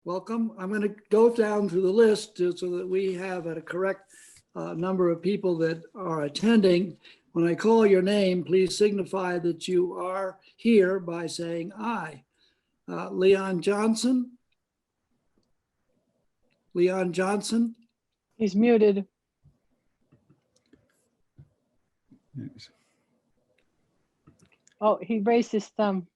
Welcome. I'm going to go down through the list so that we have a correct number of people that are attending. When I call your name, please signify that you are here by saying aye. Leon Johnson? Leon Johnson? He's muted. Oh, he raised his thumb.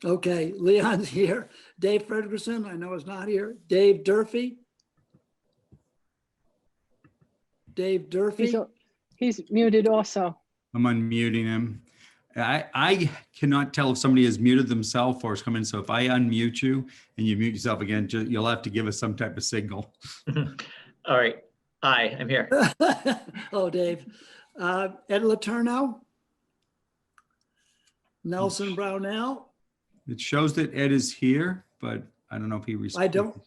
Okay, Leon's here. Dave Fredrickson, I know is not here. Dave Durfee? Dave Durfee? He's muted also. I'm unmuting him. I cannot tell if somebody has muted themselves or is coming. So if I unmute you and you mute yourself again, you'll have to give us some type of signal. All right. Hi, I'm here. Oh, Dave. Ed Letourneau? Nelson Brownell? It shows that Ed is here, but I don't know if he responds. I don't.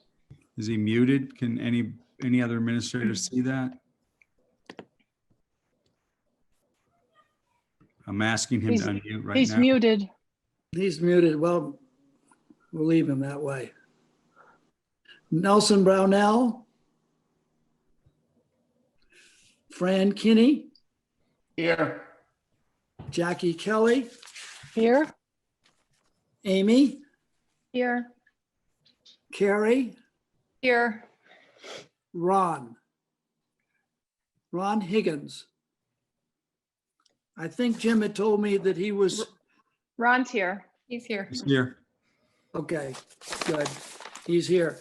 Is he muted? Can any other administrators see that? I'm asking him to unmute right now. He's muted. He's muted. Well, we'll leave him that way. Nelson Brownell? Fran Kinney? Here. Jackie Kelly? Here. Amy? Here. Carrie? Here. Ron? Ron Higgins? I think Jim had told me that he was, Ron's here. He's here. He's here. okay, good. He's here.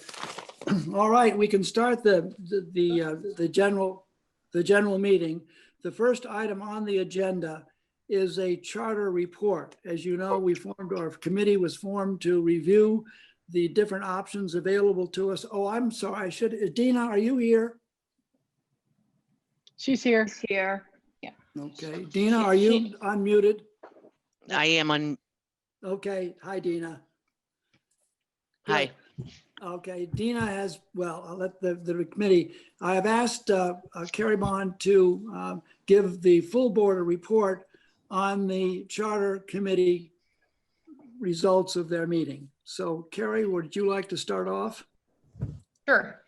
All right, we can start the general meeting. The first item on the agenda is a charter report. As you know, our committee was formed to review the different options available to us. Oh, I'm sorry, Dina, are you here? She's here. He's here. Okay, Dina, are you unmuted? I am on. Okay, hi, Dina. Hi. Okay, Dina has, well, I'll let the committee, I have asked Carrie Bond to give the full board a report on the charter committee results of their meeting. So Carrie, would you like to start off? Sure.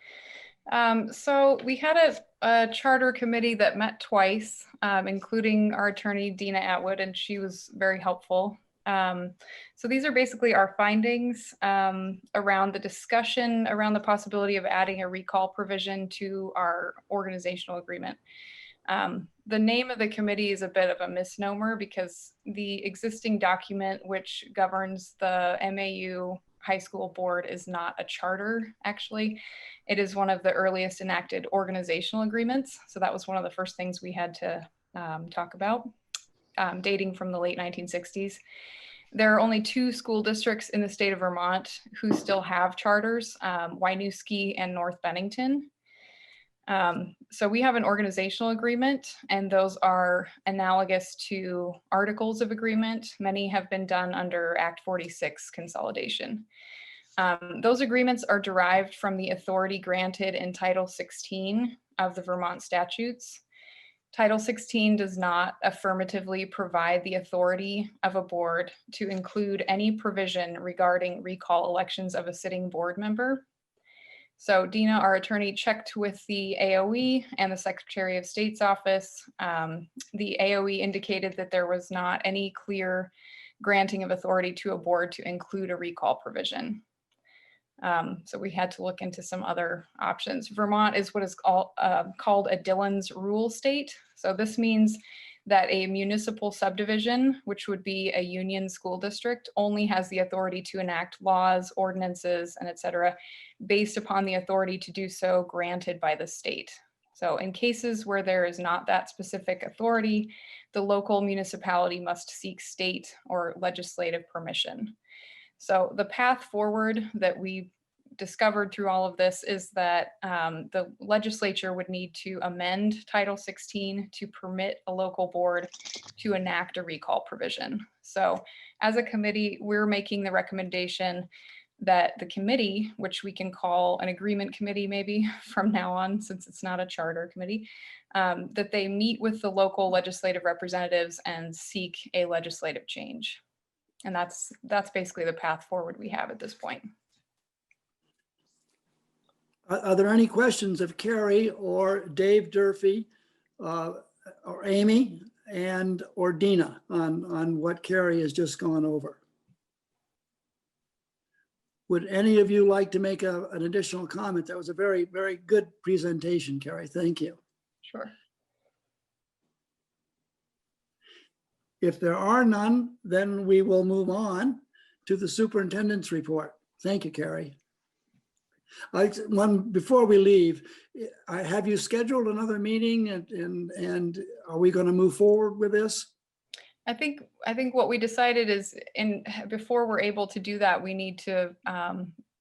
So we had a charter committee that met twice, including our attorney, Dina Atwood, and she was very helpful. So these are basically our findings around the discussion around the possibility of adding a recall provision to our organizational agreement. The name of the committee is a bit of a misnomer because the existing document which governs the MAU high school board is not a charter, actually. It is one of the earliest enacted organizational agreements. So that was one of the first things we had to talk about, dating from the late 1960s. There are only 2 school districts in the state of Vermont who still have charters, Winooski and North Bennington. So we have an organizational agreement, and those are analogous to articles of agreement. Many have been done under Act 46 consolidation. Those agreements are derived from the authority granted in Title 16 of the Vermont statutes. Title 16 does not affirmatively provide the authority of a board to include any provision regarding recall elections of a sitting board member. So Dina, our attorney, checked with the AOE and the Secretary of State's office. The AOE indicated that there was not any clear granting of authority to a board to include a recall provision. So we had to look into some other options. Vermont is what is called a Dillon's rule state. So this means that a municipal subdivision, which would be a union school district, only has the authority to enact laws, ordinances, and et cetera, based upon the authority to do so granted by the state. So in cases where there is not that specific authority, the local municipality must seek state or legislative permission. So the path forward that we discovered through all of this is that the legislature would need to amend Title 16 to permit a local board to enact a recall provision. So as a committee, we're making the recommendation that the committee, which we can call an agreement committee maybe from now on, since it's not a charter committee, that they meet with the local legislative representatives and seek a legislative change. And that's basically the path forward we have at this point. Are there any questions of Carrie or Dave Durfee or Amy and or Dina on what Carrie has just gone over? Would any of you like to make an additional comment? That was a very, very good presentation, Carrie. Thank you. Sure. If there are none, then we will move on to the superintendent's report. Thank you, Carrie. Before we leave, have you scheduled another meeting and are we going to move forward with this? I think what we decided is before we're able to do that, we need to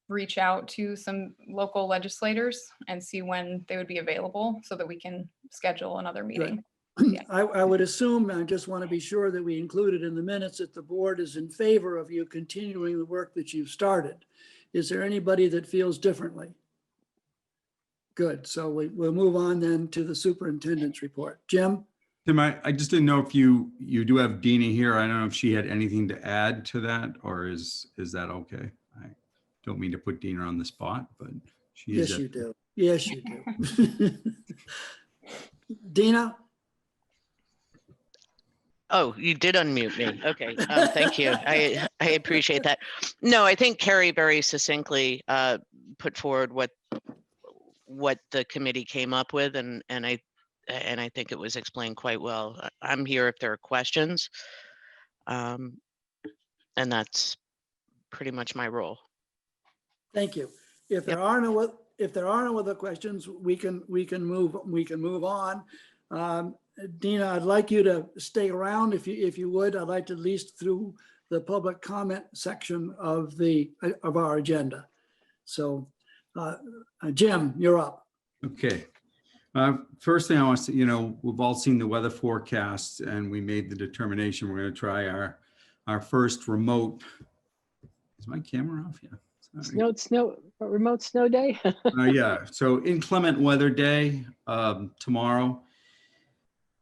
reach out to some local legislators and see when they would be available so that we can schedule another meeting. Yeah. I would assume, I just want to be sure that we included in the minutes that the board is in favor of you continuing the work that you've started. Is there anybody that feels differently? Good. So we'll move on then to the superintendent's report. Jim? Tim, I just didn't know if you do have Dina here. I don't know if she had anything to add to that, or is that okay? I don't mean to put Dina on the spot, but she is. Yes, you do. Yes, you do. Dina? Oh, you did unmute me. Okay, thank you. I appreciate that. No, I think Carrie very succinctly put forward what the committee came up with, and I think it was explained quite well. I'm here if there are questions, and that's pretty much my role. Thank you. If there are no other questions, we can move on. Dina, I'd like you to stay around if you would. I'd like to at least through the public comment section of our agenda. So, Jim, you're up. Okay. First thing I want to say, we've all seen the weather forecasts and we made the determination we're going to try our first remote. Is my camera off? Yeah. Remote snow day. Yeah. So inclement weather day tomorrow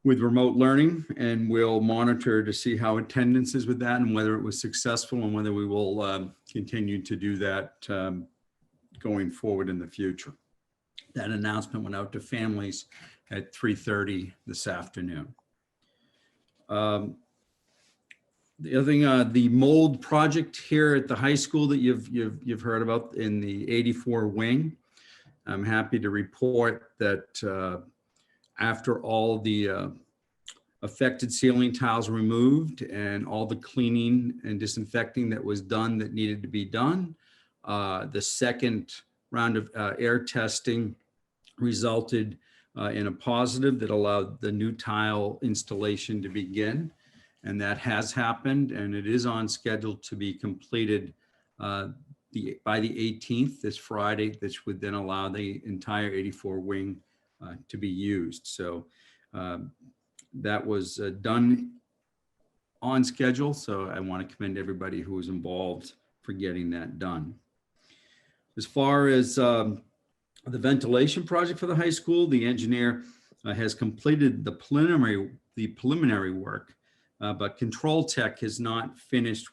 with remote learning, and we'll monitor to see how attendance is with that and whether it was successful and whether we will continue to do that going forward in the future. That announcement went out to families at 3:30 this afternoon. The other thing, the mold project here at the high school that you've heard about in the 84 wing. I'm happy to report that after all the affected ceiling tiles removed and all the cleaning and disinfecting that was done that needed to be done, the second round of air testing resulted in a positive that allowed the new tile installation to begin. And that has happened, and it is on schedule to be completed by the 18th, this Friday, which would then allow the entire 84 wing to be used. So that was done on schedule. So I want to commend everybody who was involved for getting that done. As far as the ventilation project for the high school, the engineer has completed the preliminary work, but Control Tech has not finished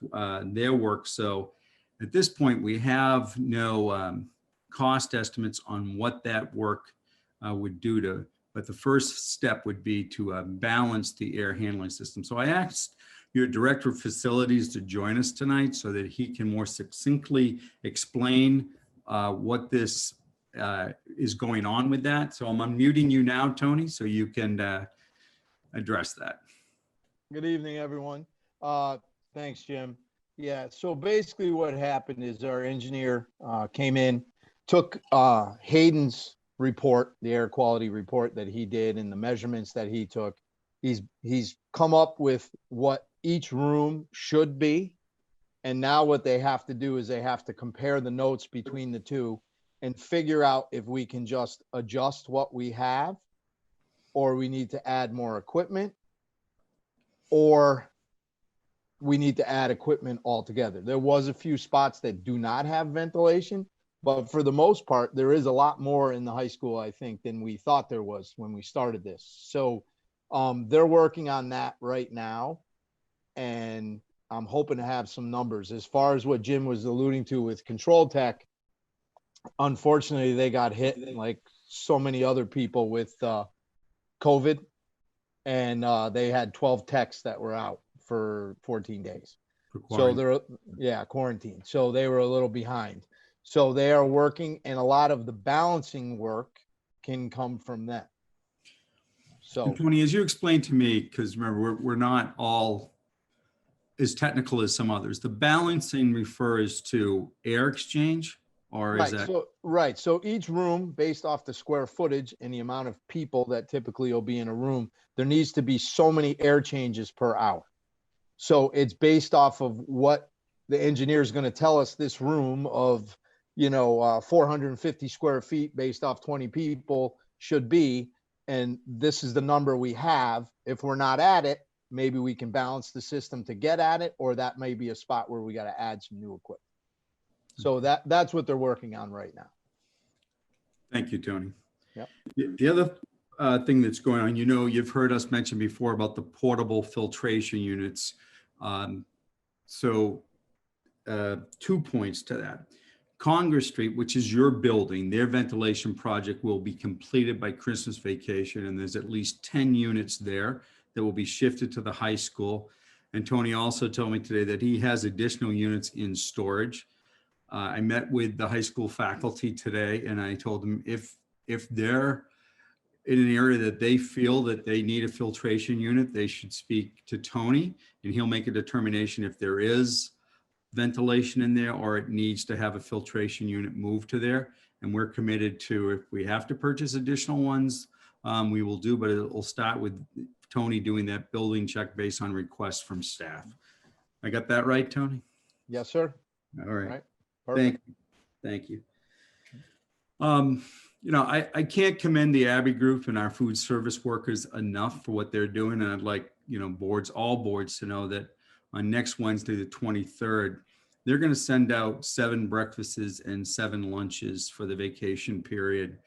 their work. So at this point, we have no cost estimates on what that work would do but the first step would be to balance the air handling system. So I asked your director of facilities to join us tonight so that he can more succinctly explain what this is going on with that. So I'm unmuting you now, Tony, so you can address that. Good evening, everyone. Thanks, Jim. Yeah, so basically what happened is our engineer came in, took Hayden's report, the air quality report that he did and the measurements that he took. He's come up with what each room should be. And now what they have to do is they have to compare the notes between the two and figure out if we can just adjust what we have, or we need to add more equipment, or we need to add equipment altogether. There was a few spots that do not have ventilation, but for the most part, there is a lot more in the high school, I think, than we thought there was when we started this. So they're working on that right now, and I'm hoping to have some numbers. As far as what Jim was alluding to with Control Tech, unfortunately, they got hit like so many other people with COVID, and they had 12 techs that were out for 14 days. For So quarantine. they're quarantine. So they were a little behind. So they are working, and a lot of the balancing work can come from them. So And Tony, as you explained to me, because remember, we're not all as technical as some others. The balancing refers to air exchange, or is that? right. So each room, based off the square footage and the amount of people that typically will be in a room, there needs to be so many air changes per hour. So it's based off of what the engineer is going to tell us this room of, 450 square feet based off 20 people should be. And this is the number we have. If we're not at it, maybe we can balance the system to get at it, or that may be a spot where we got to add some new equipment. So that's what they're working on right now. Thank you, Tony. Yep. The other thing that's going on, you've heard us mention before about the portable filtration units. So 2 points to that. Congress Street, which is your building, their ventilation project will be completed by Christmas vacation, and there's at least 10 units there that will be shifted to the high school. And Tony also told me today that he has additional units in storage. I met with the high school faculty today, and I told them if they're in an area that they feel that they need a filtration unit, they should speak to Tony, and he'll make a determination if there is ventilation in there or it needs to have a filtration unit moved to there. And we're committed to, if we have to purchase additional ones, we will do, but it will start with Tony doing that building check based on requests from staff. I got that right, Tony? Yes, sir. All right. Perfect. Thank you. I can't commend the Abbey Group and our food service workers enough for what they're doing. And I'd like, all boards to know that on next Wednesday, the 23rd, they're going to send out 7 breakfasts and 7 lunches for the vacation period.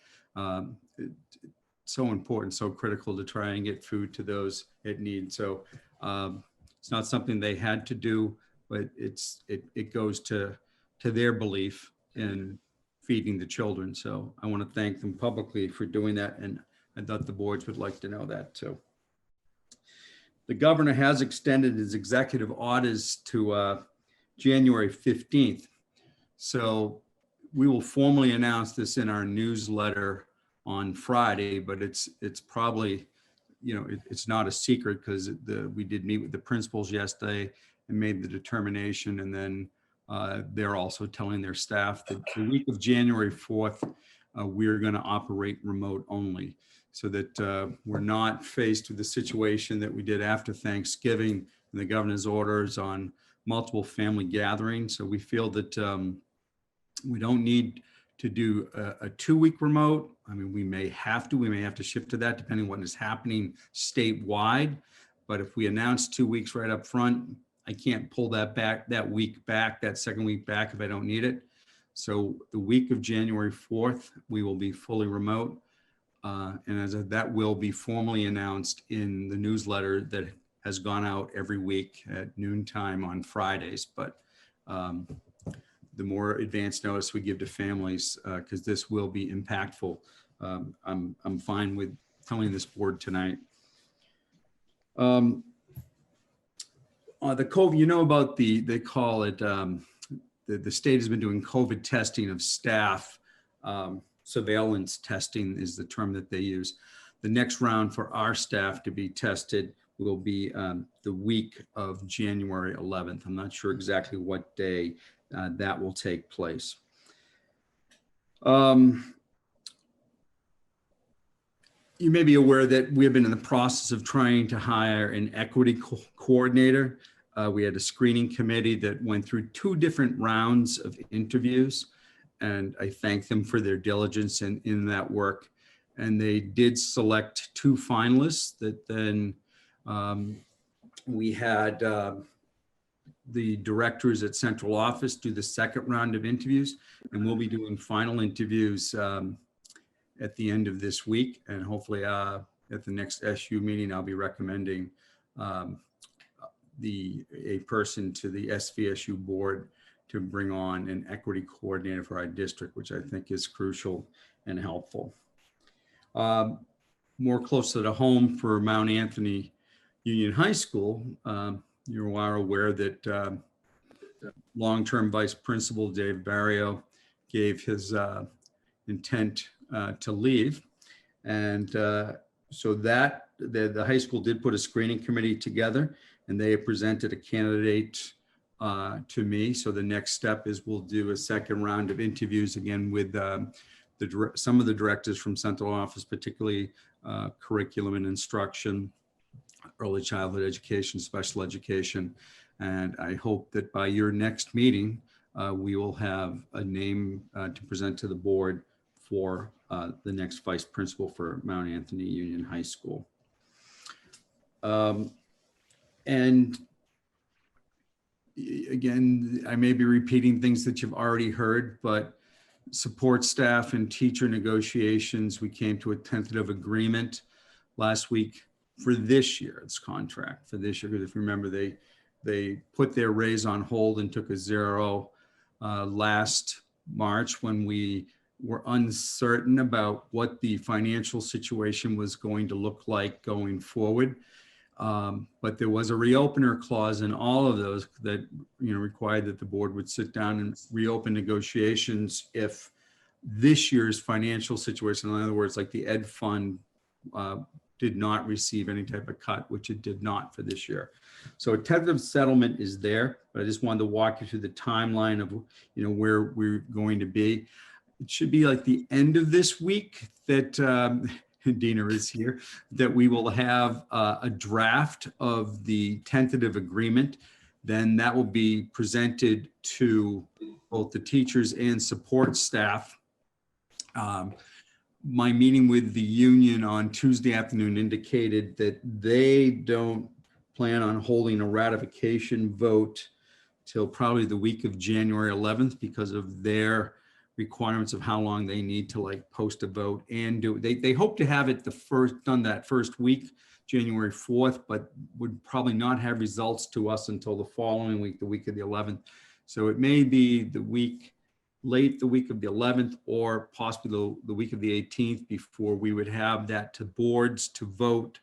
So important, so critical to try and get food to those in need. So it's not something they had to do, but it goes to their belief in feeding the children. So I want to thank them publicly for doing that. And I thought the boards would like to know that too. The governor has extended his executive orders to January 15th. So we will formally announce this in our newsletter on Friday, but it's probably, it's not a secret because we did meet with the principals yesterday and made the determination. And then they're also telling their staff that the week of January 4th, we're going to operate remote only, so that we're not faced with the situation that we did after Thanksgiving and the governor's orders on multiple family gatherings. So we feel that we don't need to do a 2-week remote. I mean, we may have to shift to that depending on what is happening statewide. But if we announce 2 weeks right up front, I can't pull that back, that second week back if I don't need it. So the week of January 4th, we will be fully remote. And that will be formally announced in the newsletter that has gone out every week at noontime on Fridays. But the more advanced notice we give to families, because this will be impactful, I'm fine with telling this board tonight. The COVID, about they call it, the state has been doing COVID testing of staff. Surveillance testing is the term that they use. The next round for our staff to be tested will be the week of January 11th. I'm not sure exactly what day that will take place. You may be aware that we have been in the process of trying to hire an equity coordinator. We had a screening committee that went through 2 different rounds of interviews, and I thank them for their diligence in that work. And they did select 2 finalists that then we had the directors at central office do the second round of interviews, and we'll be doing final interviews at the end of this week. And hopefully at the next SU meeting, I'll be recommending a person to the SVSU board to bring on an equity coordinator for our district, which I think is crucial and helpful. More closer to home for Mount Anthony Union High School, you are aware that long-term vice principal Dave Barrio gave his intent to leave. And so that the high school did put a screening committee together, and they presented a candidate to me. So the next step is we'll do a second round of interviews again with some of the directors from central office, particularly curriculum and instruction, early childhood education, special education. And I hope that by your next meeting, we will have a name to present to the board for the next vice principal for Mount Anthony Union High School. And again, I may be repeating things that you've already heard, but support staff and teacher negotiations, we came to a tentative agreement last week for this year's contract for this year. Because if you remember, they put their raise on hold and took a zero last March when we were uncertain about what the financial situation was going to look like going forward. But there was a reopener clause in all of those that required that the board would sit down and reopen negotiations if this year's financial situation, in other words, like the ed fund, did not receive any type of cut, which it did not for this year. So a tentative settlement is there, but I just wanted to walk you through the timeline of where we're going to be. It should be like the end of this week that Dina is here, that we will have a draft of the tentative agreement. Then that will be presented to both the teachers and support staff. My meeting with the union on Tuesday afternoon indicated that they don't plan on holding a ratification vote till probably the week of January 11th because of their requirements of how long they need to post a vote and do it. They hope to have it done that first week, January 4th, but would probably not have results to us until the following week, the week of the 11th. So it may be late the week of the 11th or possibly the week of the 18th before we would have that to boards to vote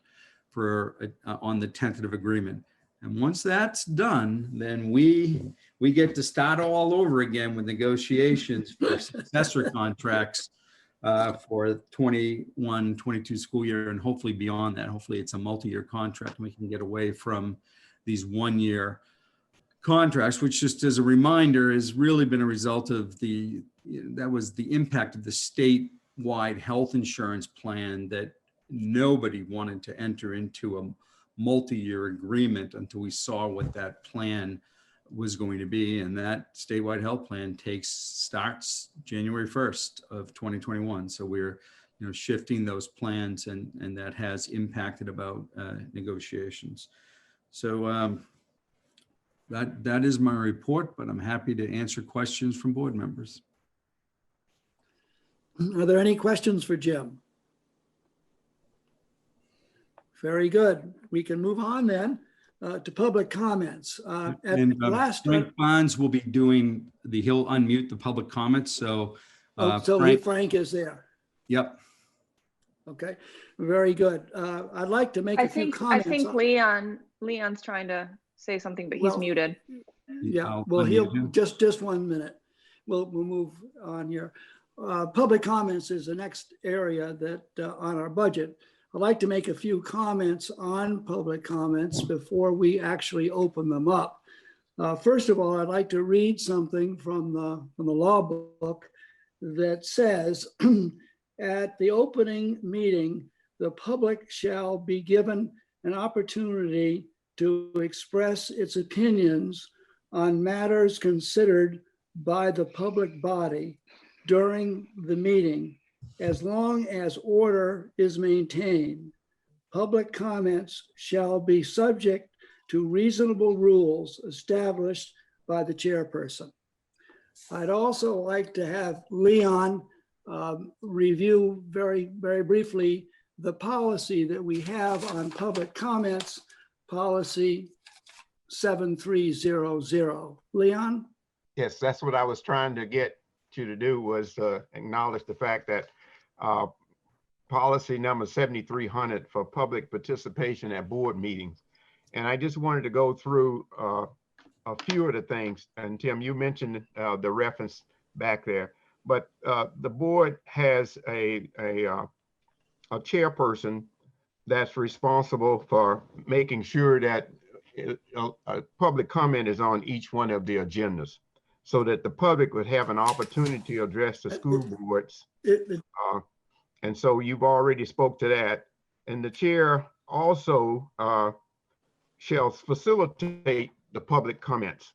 for on the tentative agreement. And once that's done, then we get to start all over again with negotiations for successor contracts for 21-22 school year and hopefully beyond that. Hopefully it's a multi-year contract and we can get away from these one-year contracts, which just as a reminder has really been a result of that was the impact of the statewide health insurance plan that nobody wanted to enter into a multi-year agreement until we saw what that plan was going to be. And that statewide health plan starts January 1st of 2021. So we're shifting those plans and that has impacted about negotiations. So that is my report, but I'm happy to answer questions from board members. Are there any questions for Jim? Very good. We can move on then to public comments. Frank Bonds will be doing he'll unmute the public comments. So, Frank is there. Yep. Okay, very good. I'd like to make a few comments. I think Leon's trying to say something, but he's muted. Yeah, well, he'll just 1 minute. We'll move on here. Public comments is the next area that on our budget. I'd like to make a few comments on public comments before we actually open them up. First of all, I'd like to read something from the law book that says, at the opening meeting, the public shall be given an opportunity to express its opinions on matters considered by the public body during the meeting, as long as order is maintained. Public comments shall be subject to reasonable rules established by the chairperson. I'd also like to have Leon review very, very briefly the policy that we have on public comments, policy 7300. Leon? Yes, that's what I was trying to get you to do, was acknowledge the fact that policy number 7300 for public participation at board meetings. And I just wanted to go through a few of the things. And Tim, you mentioned the reference back there, but the board has a chairperson that's responsible for making sure that public comment is on each one of the agendas, so that the public would have an opportunity to address the school boards. And so you've already spoke to that. And the chair also shall facilitate the public comments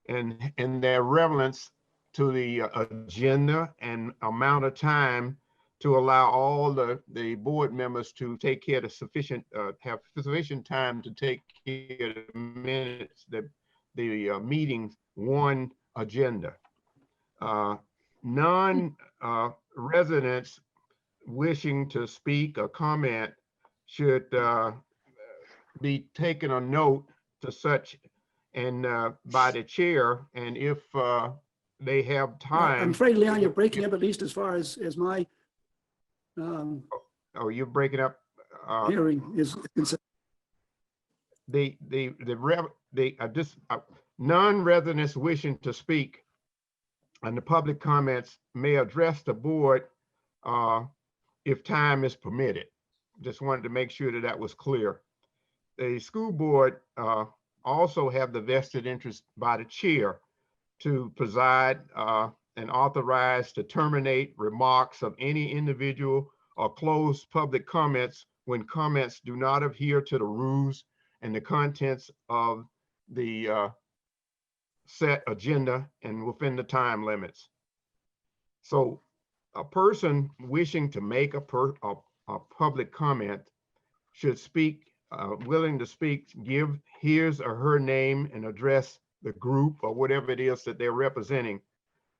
and their relevance to the agenda and amount of time to allow all the board members to take care of sufficient, have sufficient time to take care of the minutes, the meeting's one agenda. Non-residents wishing to speak or comment should be taken a note to such and by the chair, and if they have time. I'm afraid, Leon, you're breaking up, at least as far as my Oh, you're breaking up. hearing is concerned. Non-residents wishing to speak and the public comments may address the board if time is permitted. Just wanted to make sure that that was clear. The school board also have the vested interest by the chair to preside and authorize to terminate remarks of any individual or close public comments when comments do not adhere to the rules and the contents of the set agenda and within the time limits. So a person wishing to make a public comment should speak, willing to speak, give his or her name and address the group or whatever it is that they're representing,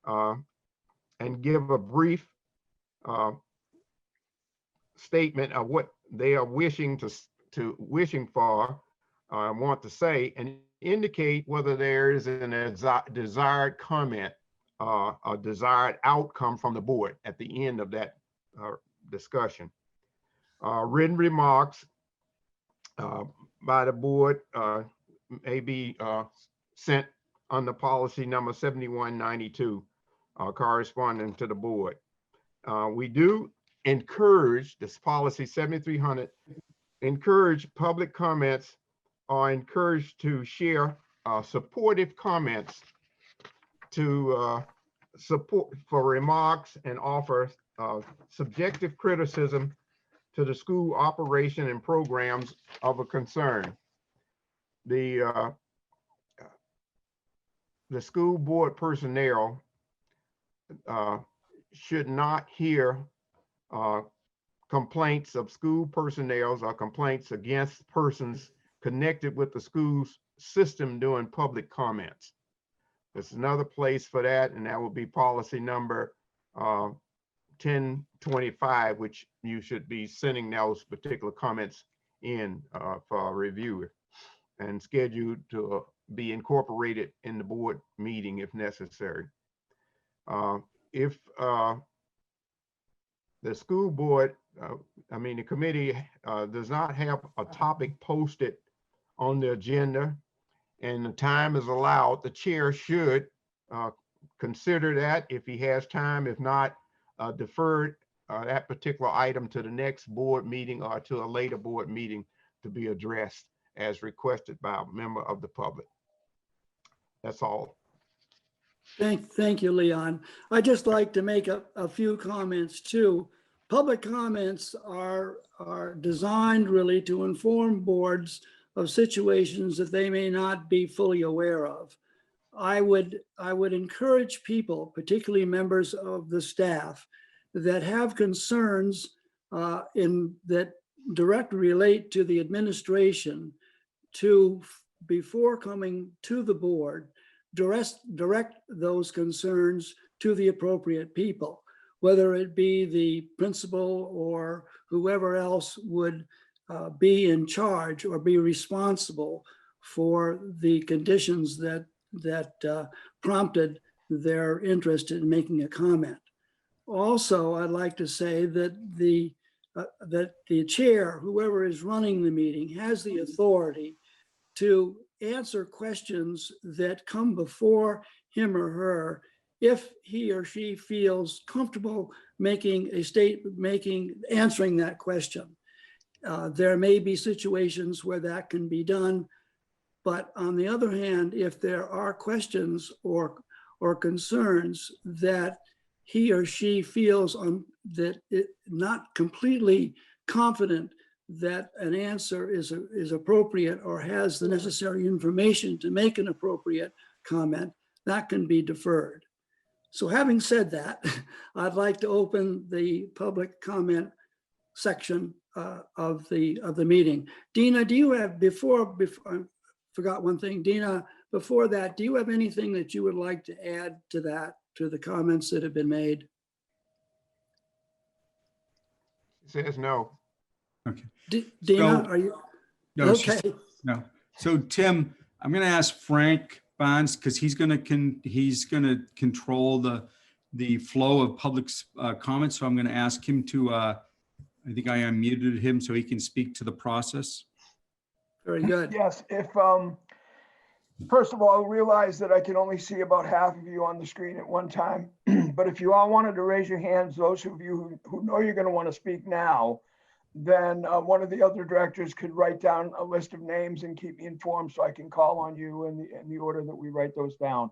and give a brief statement of what they are wishing for, want to say, and indicate whether there is a desired comment, a desired outcome from the board at the end of that discussion. Written remarks by the board may be sent under policy number 7192, corresponding to the board. We do encourage, this policy 7300, encourage public comments, are encouraged to share supportive comments to support for remarks and offer subjective criticism to the school operation and programs of a concern. The school board personnel should not hear complaints of school personnel or complaints against persons connected with the school's system doing public comments. There's another place for that, and that will be policy number 1025, which you should be sending those particular comments in for review and scheduled to be incorporated in the board meeting if necessary. If the school board, the committee does not have a topic posted on the agenda and the time is allowed, the chair should consider that if he has time. If not, defer that particular item to the next board meeting or to a later board meeting to be addressed as requested by a member of the public. That's all. Thank you, Leon. I'd just like to make a few comments too. Public comments are designed really to inform boards of situations that they may not be fully aware of. I would encourage people, particularly members of the staff, that have concerns that directly relate to the administration, to, before coming to the board, direct those concerns to the appropriate people, whether it be the principal or whoever else would be in charge or be responsible for the conditions that prompted their interest in making a comment. Also, I'd like to say that the chair, whoever is running the meeting, has the authority to answer questions that come before him or her if he or she feels comfortable answering that question. There may be situations where that can be done, but on the other hand, if there are questions or concerns that he or she feels not completely confident that an answer is appropriate or has the necessary information to make an appropriate comment, that can be deferred. So having said that, I'd like to open the public comment section of the meeting. Dina, do you have, before I forgot one thing, Dina, before that, do you have anything that you would like to add to that, to the comments that have been made? Says no. Okay. Dina, So- are you? No, she's- Okay, no. So Tim, I'm going to ask Frank Bonds, because he's going to control the flow of public comments. So I'm going to ask him to, I think I unmuted him so he can speak to the process. very good. Yes, if, first of all, realize that I can only see about half of you on the screen at one time. But if you all wanted to raise your hands, those of you who know you're going to want to speak now, then one of the other directors could write down a list of names and keep me informed so I can call on you in the order that we write those down.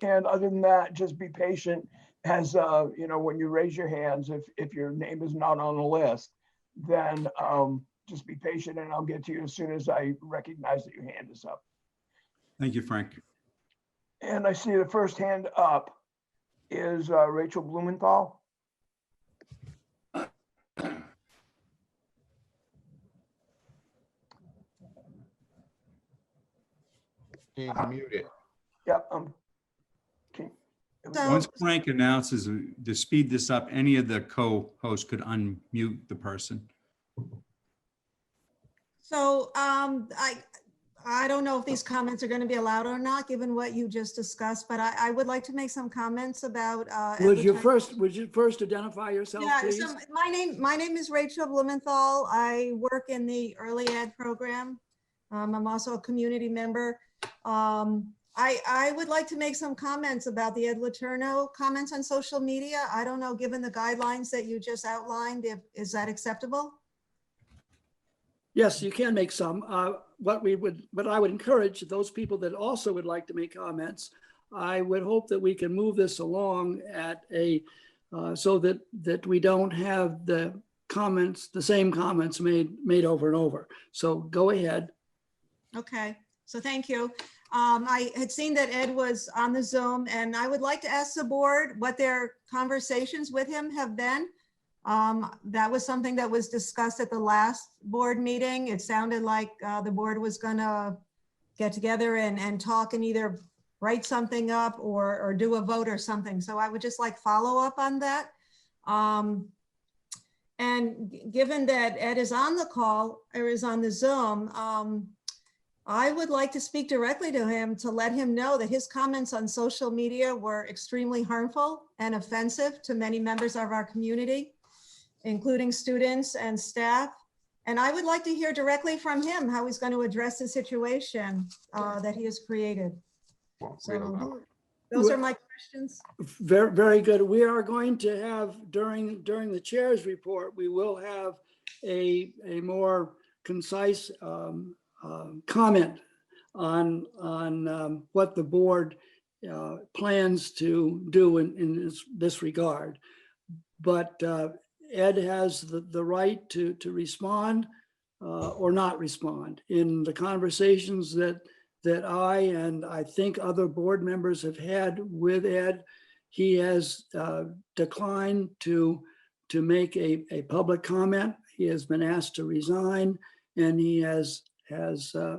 And other than that, just be patient as, when you raise your hands, if your name is not on the list, then just be patient and I'll get to you as soon as I recognize that your hand is up. Thank you, Frank. And I see the first hand up is Rachel Blumenthal. She's muted. Yep. Once Frank announces, to speed this up, any of the co-hosts could unmute the person. So I don't know if these comments are going to be allowed or not, given what you just discussed, but I would like to make some comments about. Would you first identify yourself, Yeah, please? so my name is Rachel Blumenthal. I work in the early ed program. I'm also a community member. I would like to make some comments about the Ed Letourneau comments on social media. I don't know, given the guidelines that you just outlined, is that acceptable? Yes, you can make some. What I would encourage those people that also would like to make comments, I would hope that we can move this along at so that we don't have the same comments made over and over. So go ahead. Okay, so thank you. I had seen that Ed was on the Zoom, and I would like to ask the board what their conversations with him have been. That was something that was discussed at the last board meeting. It sounded like the board was gonna get together and talk and either write something up or do a vote or something. So I would just like follow up on that. And given that Ed is on the call or is on the Zoom, I would like to speak directly to him to let him know that his comments on social media were extremely harmful and offensive to many members of our community, including students and staff. And I would like to hear directly from him how he's going to address the situation that he has created. So those are my questions. Very, very good. We are going to have, during the chair's report, we will have a more concise comment on what the board plans to do in this regard. But Ed has the right to respond or not respond. In the conversations that I and I think other board members have had with Ed, he has declined to make a public comment. He has been asked to resign, and he has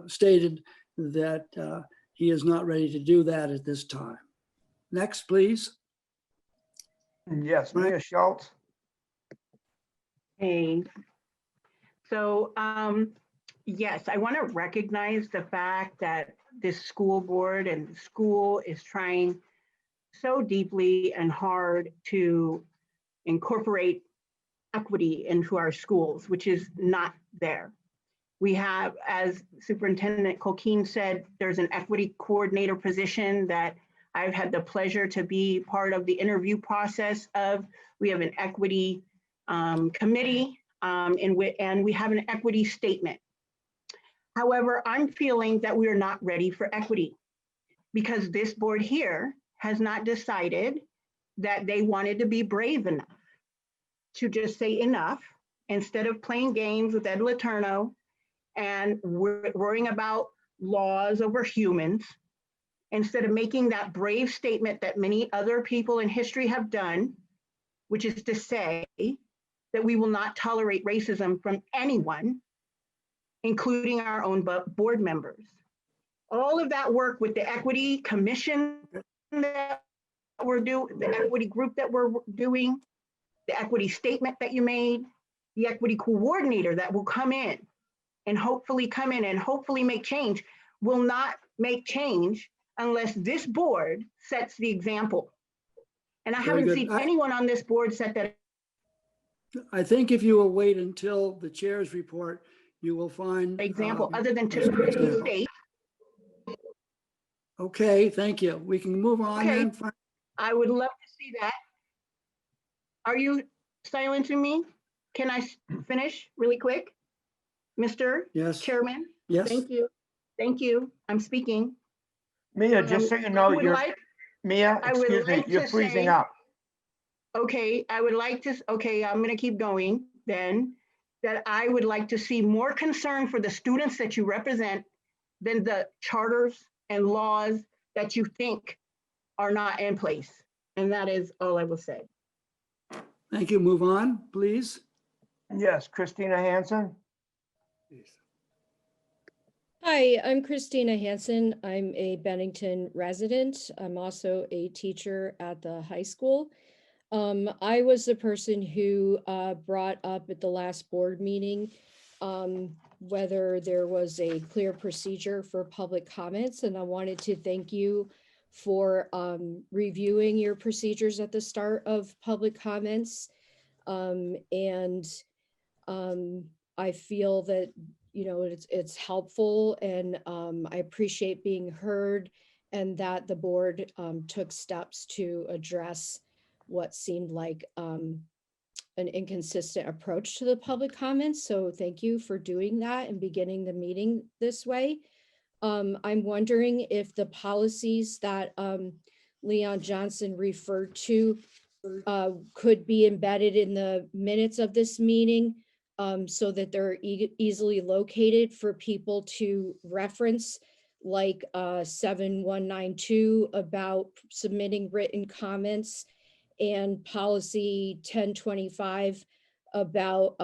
stated that he is not ready to do that at this time. Next, please. Yes, Mia Schultz. Hey, so yes, I want to recognize the fact that this school board and the school is trying so deeply and hard to incorporate equity into our schools, which is not there. We have, as Superintendent Colquhoun said, there's an equity coordinator position that I've had the pleasure to be part of the interview process of. We have an equity committee and we have an equity statement. However, I'm feeling that we are not ready for equity because this board here has not decided that they wanted to be brave enough to just say enough instead of playing games with Ed Letourneau and worrying about laws over humans, instead of making that brave statement that many other people in history have done, which is to say that we will not tolerate racism from anyone, including our own board members. All of that work with the equity commission that we're doing, the equity group that we're doing, the equity statement that you made, the equity coordinator that will come in and hopefully make change, will not make change unless this board sets the example. And I Very haven't good. seen anyone on this board set that. I think if you will wait until the chair's report, you will find. Example, other than to example. state. Okay, thank you. We can move on Okay. then. I would love to see that. Are you silencing me? Can I finish really quick? Mr. Yes. Chairman? Yes. Thank you. Thank you. I'm speaking. Mia, just so you know, Mia, I would excuse me, like you're to freezing say- up. Okay, I would like to, okay, I'm gonna keep going then, that I would like to see more concern for the students that you represent than the charters and laws that you think are not in place. And that is all I will say. Thank you. Move on, please. Yes, Christina Hansen. Hi, I'm Christina Hansen. I'm a Bennington resident. I'm also a teacher at the high school. I was the person who brought up at the last board meeting whether there was a clear procedure for public comments, and I wanted to thank you for reviewing your procedures at the start of public comments. I feel that, you know, it's helpful, and I appreciate being heard, and that the board took steps to address what seemed like an inconsistent approach to the public comments. So thank you for doing that and beginning the meeting this way. I'm wondering if the policies that Leon Johnson referred to could be embedded in the minutes of this meeting so that they're easily located for people to reference, like 7192 about submitting written comments, and policy 1025 about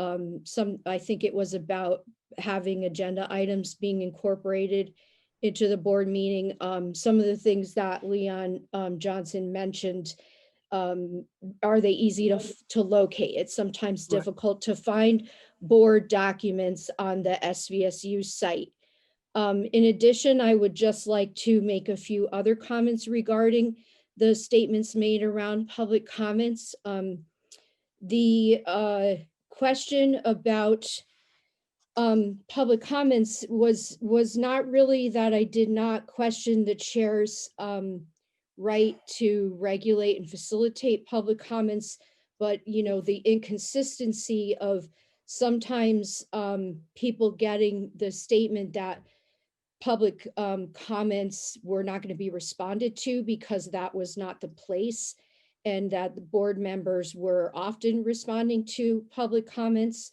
I think it was about having agenda items being incorporated into the board meeting. Some of the things that Leon Johnson mentioned, are they easy to locate? It's sometimes difficult to find board documents on the SVSU site. In addition, I would just like to make a few other comments regarding the statements made around public comments. The question about public comments was not really that I did not question the chair's right to regulate and facilitate public comments, but, you know, the inconsistency of sometimes people getting the statement that public comments were not going to be responded to because that was not the place, and that the board members were often responding to public comments.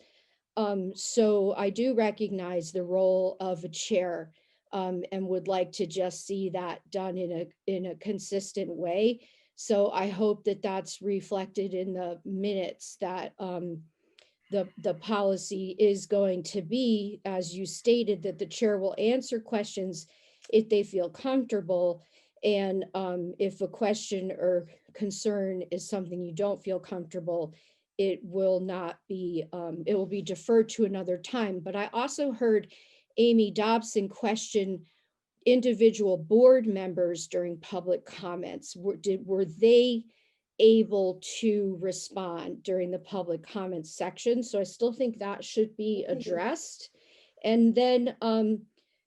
So I do recognize the role of a chair and would like to just see that done in a consistent way. So I hope that that's reflected in the minutes, that the policy is going to be, as you stated, that the chair will answer questions if they feel comfortable. And if a question or concern is something you don't feel comfortable, it will not be, it will be deferred to another time. But I also heard Amy Dobson question individual board members during public comments, were they able to respond during the public comments section? So I still think that should be addressed. And then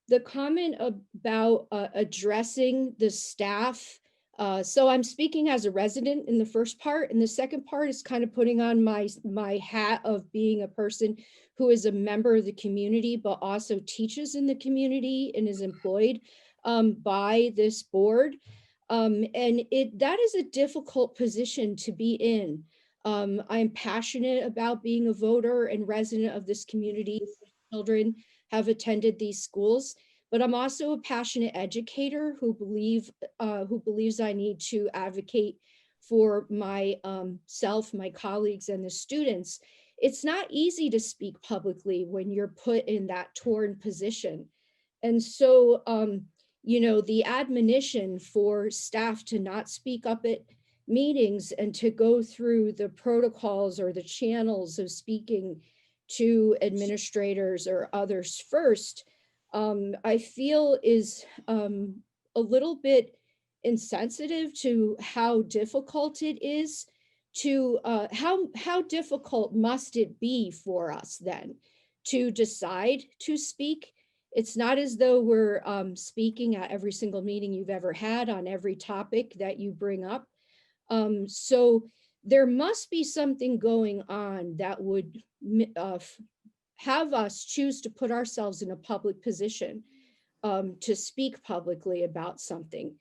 the comment about addressing the staff. So I'm speaking as a resident in the first part, and the second part is kind of putting on my hat of being a person who is a member of the community, but also teaches in the community and is employed by this board. And that is a difficult position to be in. I'm passionate about being a voter and resident of this community. Children have attended these schools, but I'm also a passionate educator who believes I need to advocate for my self, my colleagues, and the students. It's not easy to speak publicly when you're put in that torn position. And so, you know, the admonition for staff to not speak up at meetings and to go through the protocols or the channels of speaking to administrators or others first, I feel is a little bit insensitive to how difficult it is to, how difficult must it be for us then to decide to speak. It's not as though we're speaking at every single meeting you've ever had on every topic that you bring up. So there must be something going on that would have us choose to put ourselves in a public position to speak publicly about something.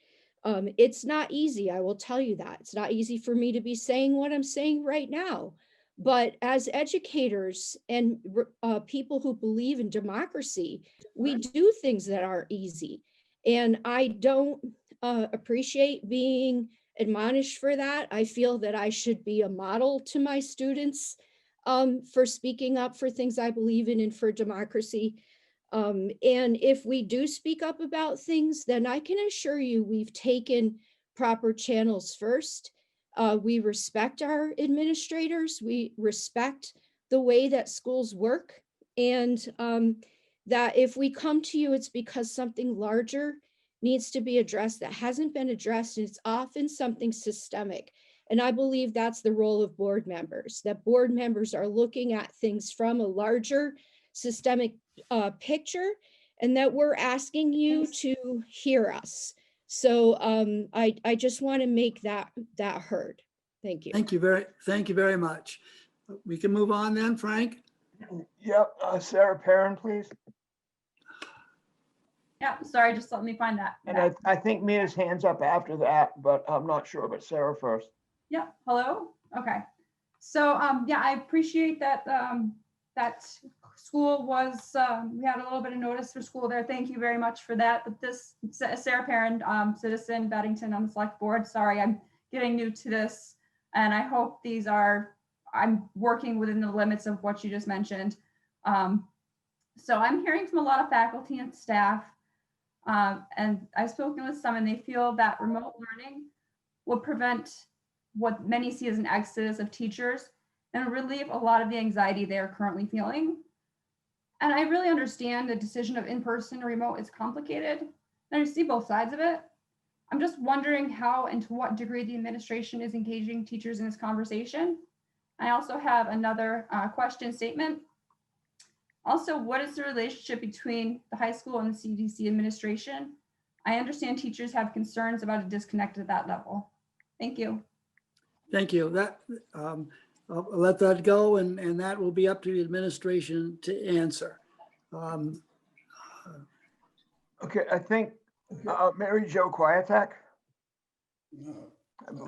It's not easy, I will tell you that. It's not easy for me to be saying what I'm saying right now. But as educators and people who believe in democracy, we do things that aren't easy. And I don't appreciate being admonished for that. I feel that I should be a model to my students for speaking up for things I believe in and for democracy. And if we do speak up about things, then I can assure you we've taken proper channels first. We respect our administrators. We respect the way that schools work. And that if we come to you, it's because something larger needs to be addressed that hasn't been addressed. And it's often something systemic. And I believe that's the role of board members, that board members are looking at things from a larger systemic picture, and that we're asking you to hear us. So I just want to make that heard. Thank you. Thank you very much. We can move on then, Frank. Yep, Sarah Perrin, please. Yeah, sorry, just let me find that. And I think Mia's hand's up after that, but I'm not sure, but Sarah first. Yeah, hello? Okay. So yeah, I appreciate that that school was, we had a little bit of notice for school there. Thank you very much for that. But this, Sarah Perrin, citizen, Beddington on the select board. Sorry, I'm getting new to this. And I hope these are, I'm working within the limits of what you just mentioned. So I'm hearing from a lot of faculty and staff, and I've spoken with some, and they feel that remote learning will prevent what many see as an exodus of teachers and relieve a lot of the anxiety they are currently feeling. And I really understand the decision of in-person or remote is complicated, and I see both sides of it. I'm just wondering how and to what degree the administration is engaging teachers in this conversation. I also have another question statement. Also, what is the relationship between the high school and the CDC administration? I understand teachers have concerns about a disconnect at that level. Thank you. Thank you. That I'll let that go, and that will be up to the administration to answer. Okay, I think Mary Jo Kwiatek.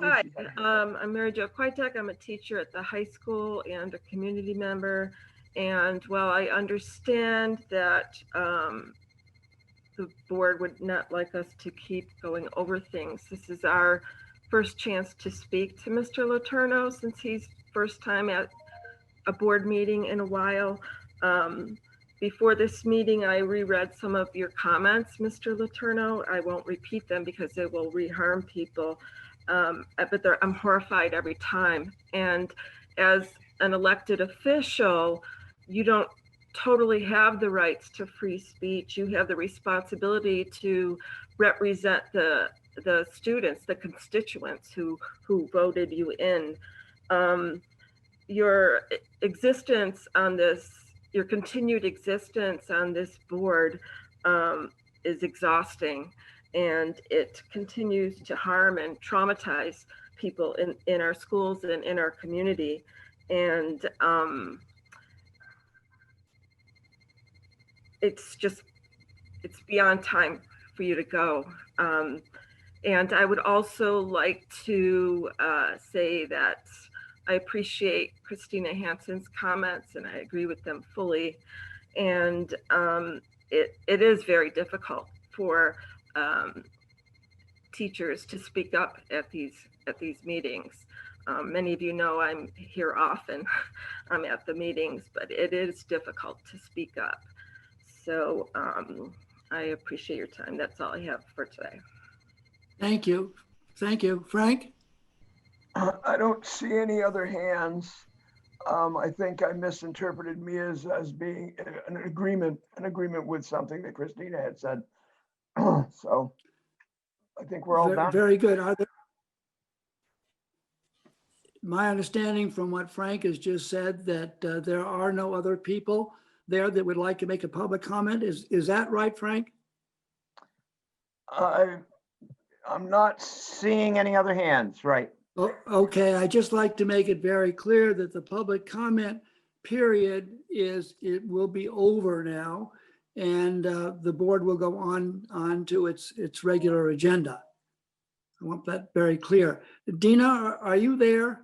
Hi, I'm Mary Jo Kwiatek. I'm a teacher at the high school and a community member. And while I understand that the board would not like us to keep going over things, this is our first chance to speak to Mr. Letourneau since he's first time at a board meeting in a while. Before this meeting, I reread some of your comments, Mr. Letourneau. I won't repeat them because they will reharm people, but I'm horrified every time. And as an elected official, you don't totally have the rights to free speech. You have the responsibility to represent the students, the constituents who voted you in. Your existence on this, your continued existence on this board is exhausting, and it continues to harm and traumatize people in our schools and in our community. And it's beyond time for you to go. And I would also like to say that I appreciate Christina Hansen's comments, and I agree with them fully. And it is very difficult for teachers to speak up at these meetings. Many of you know I'm here often. I'm at the meetings, but it is difficult to speak up. So I appreciate your time. That's all I have for today. Thank you. Thank you. Frank? I don't see any other hands. I think I misinterpreted Mia's as being an agreement with something that Christina had said. So I think we're all done. Very good. My understanding from what Frank has just said that there are no other people there that would like to make a public comment. Is that right, Frank? I'm not seeing any other hands, right? Oh, okay, I just like to make it very clear that the public comment period it will be over now, and the board will go on to its regular agenda. I want that very clear. Dina, are you there?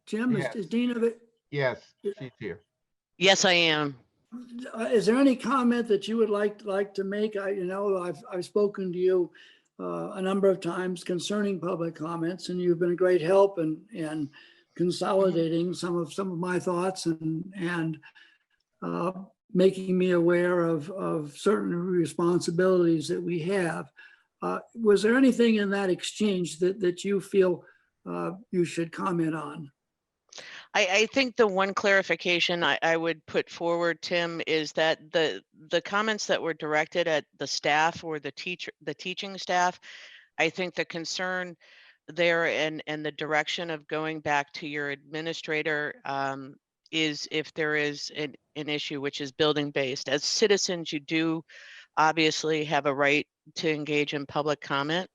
Jim, Yes. is Dina there? Yes, she's here. Yes, I am. Is there any comment that you would like to make? I've spoken to you a number of times concerning public comments, and you've been a great help in consolidating some of my thoughts and making me aware of certain responsibilities that we have. Was there anything in that exchange that you feel you should comment on? I think the one clarification I would put forward, Tim, is that the comments that were directed at the staff or the teaching staff, I think the concern there and the direction of going back to your administrator is if there is an issue which is building based. As citizens, you do obviously have a right to engage in public comment.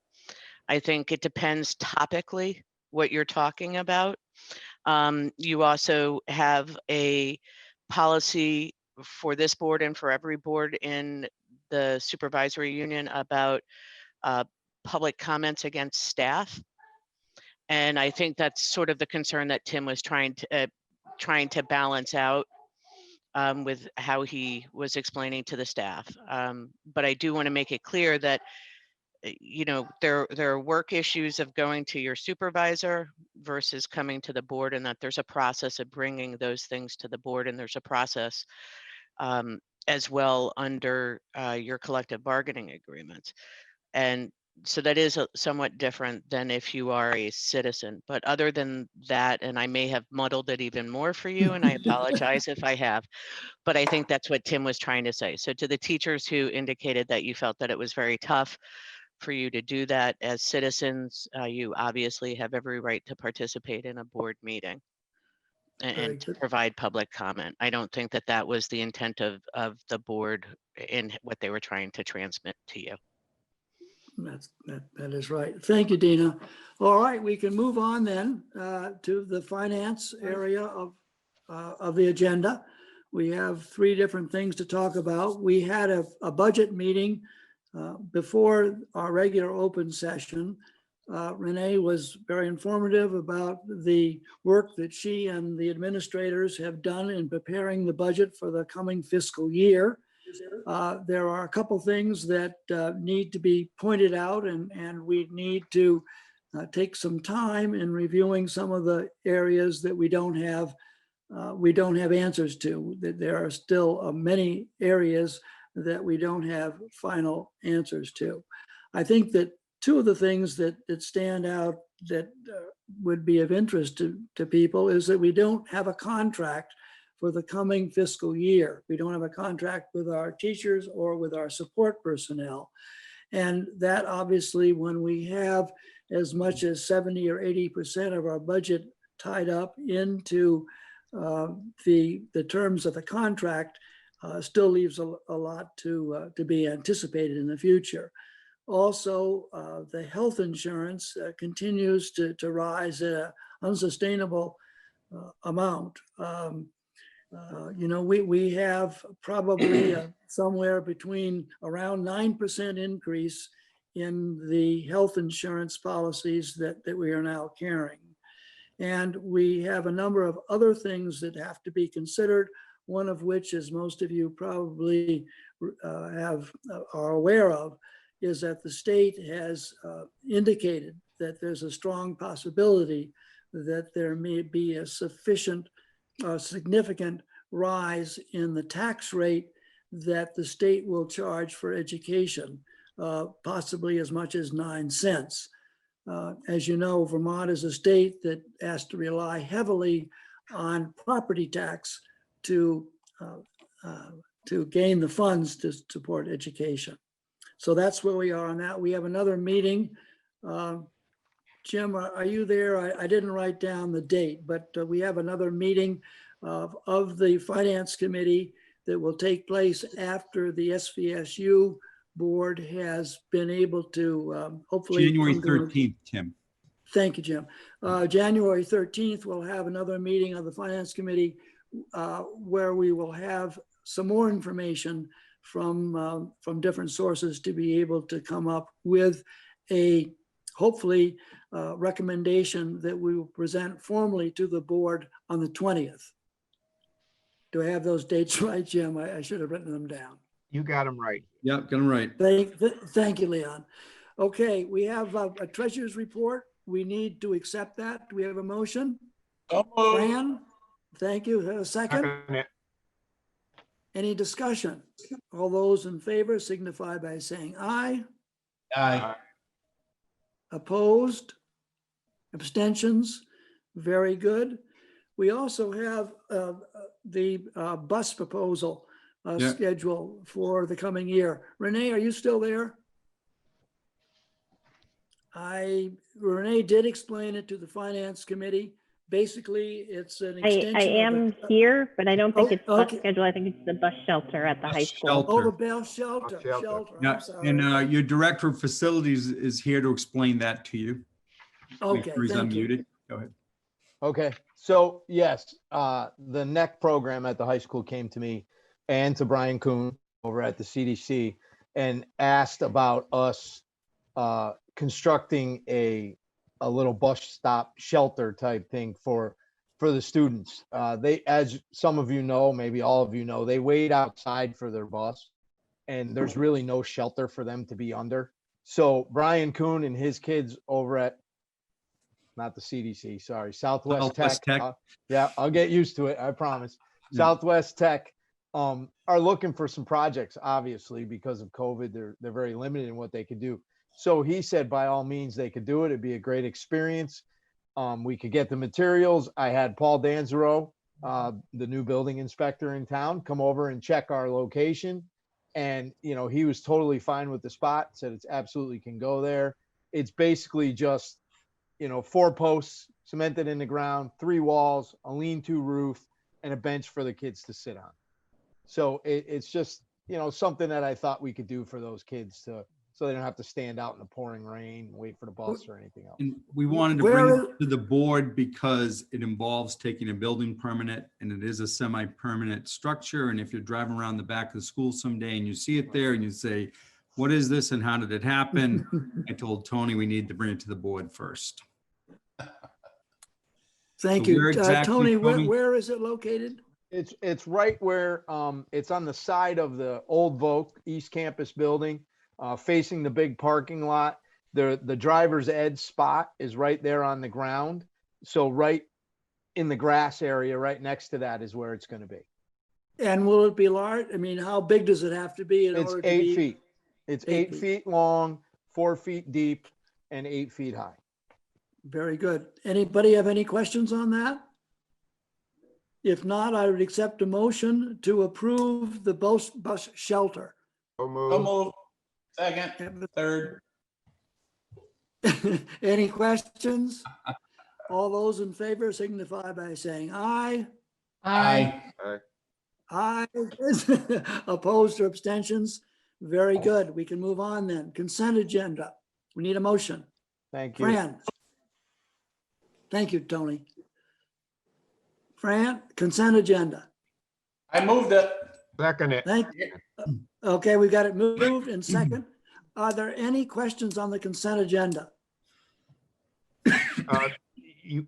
I think it depends topically what you're talking about. You also have a policy for this board and for every board in the supervisory union about public comments against staff. And I think that's sort of the concern that Tim was trying to balance out with how he was explaining to the staff. But I do want to make it clear that there are work issues of going to your supervisor versus coming to the board, and that there's a process of bringing those things to the board, and there's a process as well under your collective bargaining agreements. And so that is somewhat different than if you are a citizen. But other than that, and I may have muddled it even more for you, and I apologize if I have, but I think that's what Tim was trying to say. So to the teachers who indicated that you felt that it was very tough for you to do that as citizens, you obviously have every right to participate in a board meeting and to provide public comment. I don't think that was the intent of the board in what they were trying to transmit to you. That is right. Thank you, Dina. All right, we can move on then to the finance area of the agenda. We have 3 different things to talk about. We had a budget meeting before our regular open session. Renee was very informative about the work that she and the administrators have done in preparing the budget for the coming fiscal year. There are a couple things that need to be pointed out, and we need to take some time in reviewing some of the areas that we don't have answers to. That there are still many areas that we don't have final answers to. I think that 2 of the things that stand out that would be of interest to people is that we don't have a contract for the coming fiscal year. We don't have a contract with our teachers or with our support personnel. And that obviously, when we have as much as 70 or 80% of our budget tied up into the terms of the contract, still leaves a lot to be anticipated in the future. Also, the health insurance continues to rise at an unsustainable amount. We have probably somewhere between around 9% increase in the health insurance policies that we are now carrying. And we have a number of other things that have to be considered, one of which, as most of you probably are aware of, is that the state has indicated that there's a strong possibility that there may be a significant rise in the tax rate that the state will charge for education, possibly as much as 9 cents. As you know, Vermont is a state that has to rely heavily on property tax to gain the funds to support education. So that's where we are on that. We have another meeting. Jim, are you there? I didn't write down the date, but we have another meeting of the Finance Committee that will take place after the SVSU board has been able to hopefully. January 13th, Tim. Thank you, Jim. January 13th, we'll have another meeting of the Finance Committee where we will have some more information from different sources to be able to come up with a hopefully recommendation that we will present formally to the board on the 20th. Do I have those dates right, Jim? I should have written them down. You got them right. Yep, got them right. Thank you, Leon. Okay, we have a treasurer's report. We need to accept that. Do we have a motion? Fran, thank you. Have a second? Any discussion? All those in favor signify by saying aye. Aye. Opposed? Abstentions? Very good. We also have the bus proposal schedule for the coming year. Renee, are you still there? Renee did explain it to the Finance Committee. Basically, it's an extension. I am here, but I don't think it's bus schedule. I think it's the bus shelter at the high school. Oh, the bus shelter. Yeah, I'm sorry. and your director of facilities is here to explain that to you. Okay, he's thank you. unmuted. Go ahead. Okay, so yes, the NEC program at the high school came to me and to Brian Kuhn over at the CDC and asked about us constructing a little bus stop shelter type thing for the students. They, as some of you know, maybe all of you know, they wait outside for their bus and there's really no shelter for them to be under. So Brian Kuhn and his kids over at, not the CDC, sorry, Southwest Tech. Yeah, I'll get used to it, I promise. Southwest Tech are looking for some projects, obviously, because of COVID. They're very limited in what they could do. So he said, by all means, they could do it. It'd be a great experience. We could get the materials. I had Paul Danzero, the new building inspector in town, come over and check our location. And, he was totally fine with the spot, said it's absolutely can go there. It's basically just, 4 posts cemented in the ground, 3 walls, a lean-to roof, and a bench for the kids to sit on. So it's just, something that I thought we could do for those kids so they don't have to stand out in the pouring rain and wait for the bus or anything else. And we wanted to bring it to the board because it involves taking a building permit and it is a semi-permanent structure. And if you're driving around the back of the school someday and you see it there and you say, what is this and how did it happen? I told Tony we need to bring it to the board first. Thank So you. where exactly, Tony, where is it located? It's right where it's on the side of the old Voc East Campus building, facing the big parking lot. The driver's ed spot is right there on the ground. So right in the grass area, right next to that is where it's going to be. And will it be large? I mean, how big does it have to be in It's order to 8 be? feet. It's 8 feet long, 4 feet deep, and 8 feet high. Very good. Anybody have any questions on that? If not, I would accept a motion to approve the bus shelter. So So moved. move. Second, third. Any questions? All those in favor signify by saying aye. Aye. Aye. Opposed or abstentions? Very good. We can move on then. Consent agenda. We need a motion. Thank you. Fran. Thank you, Tony. Fran, consent agenda. I moved it. Second it. Thank you. Okay, we got it moved and second. Are there any questions on the consent agenda?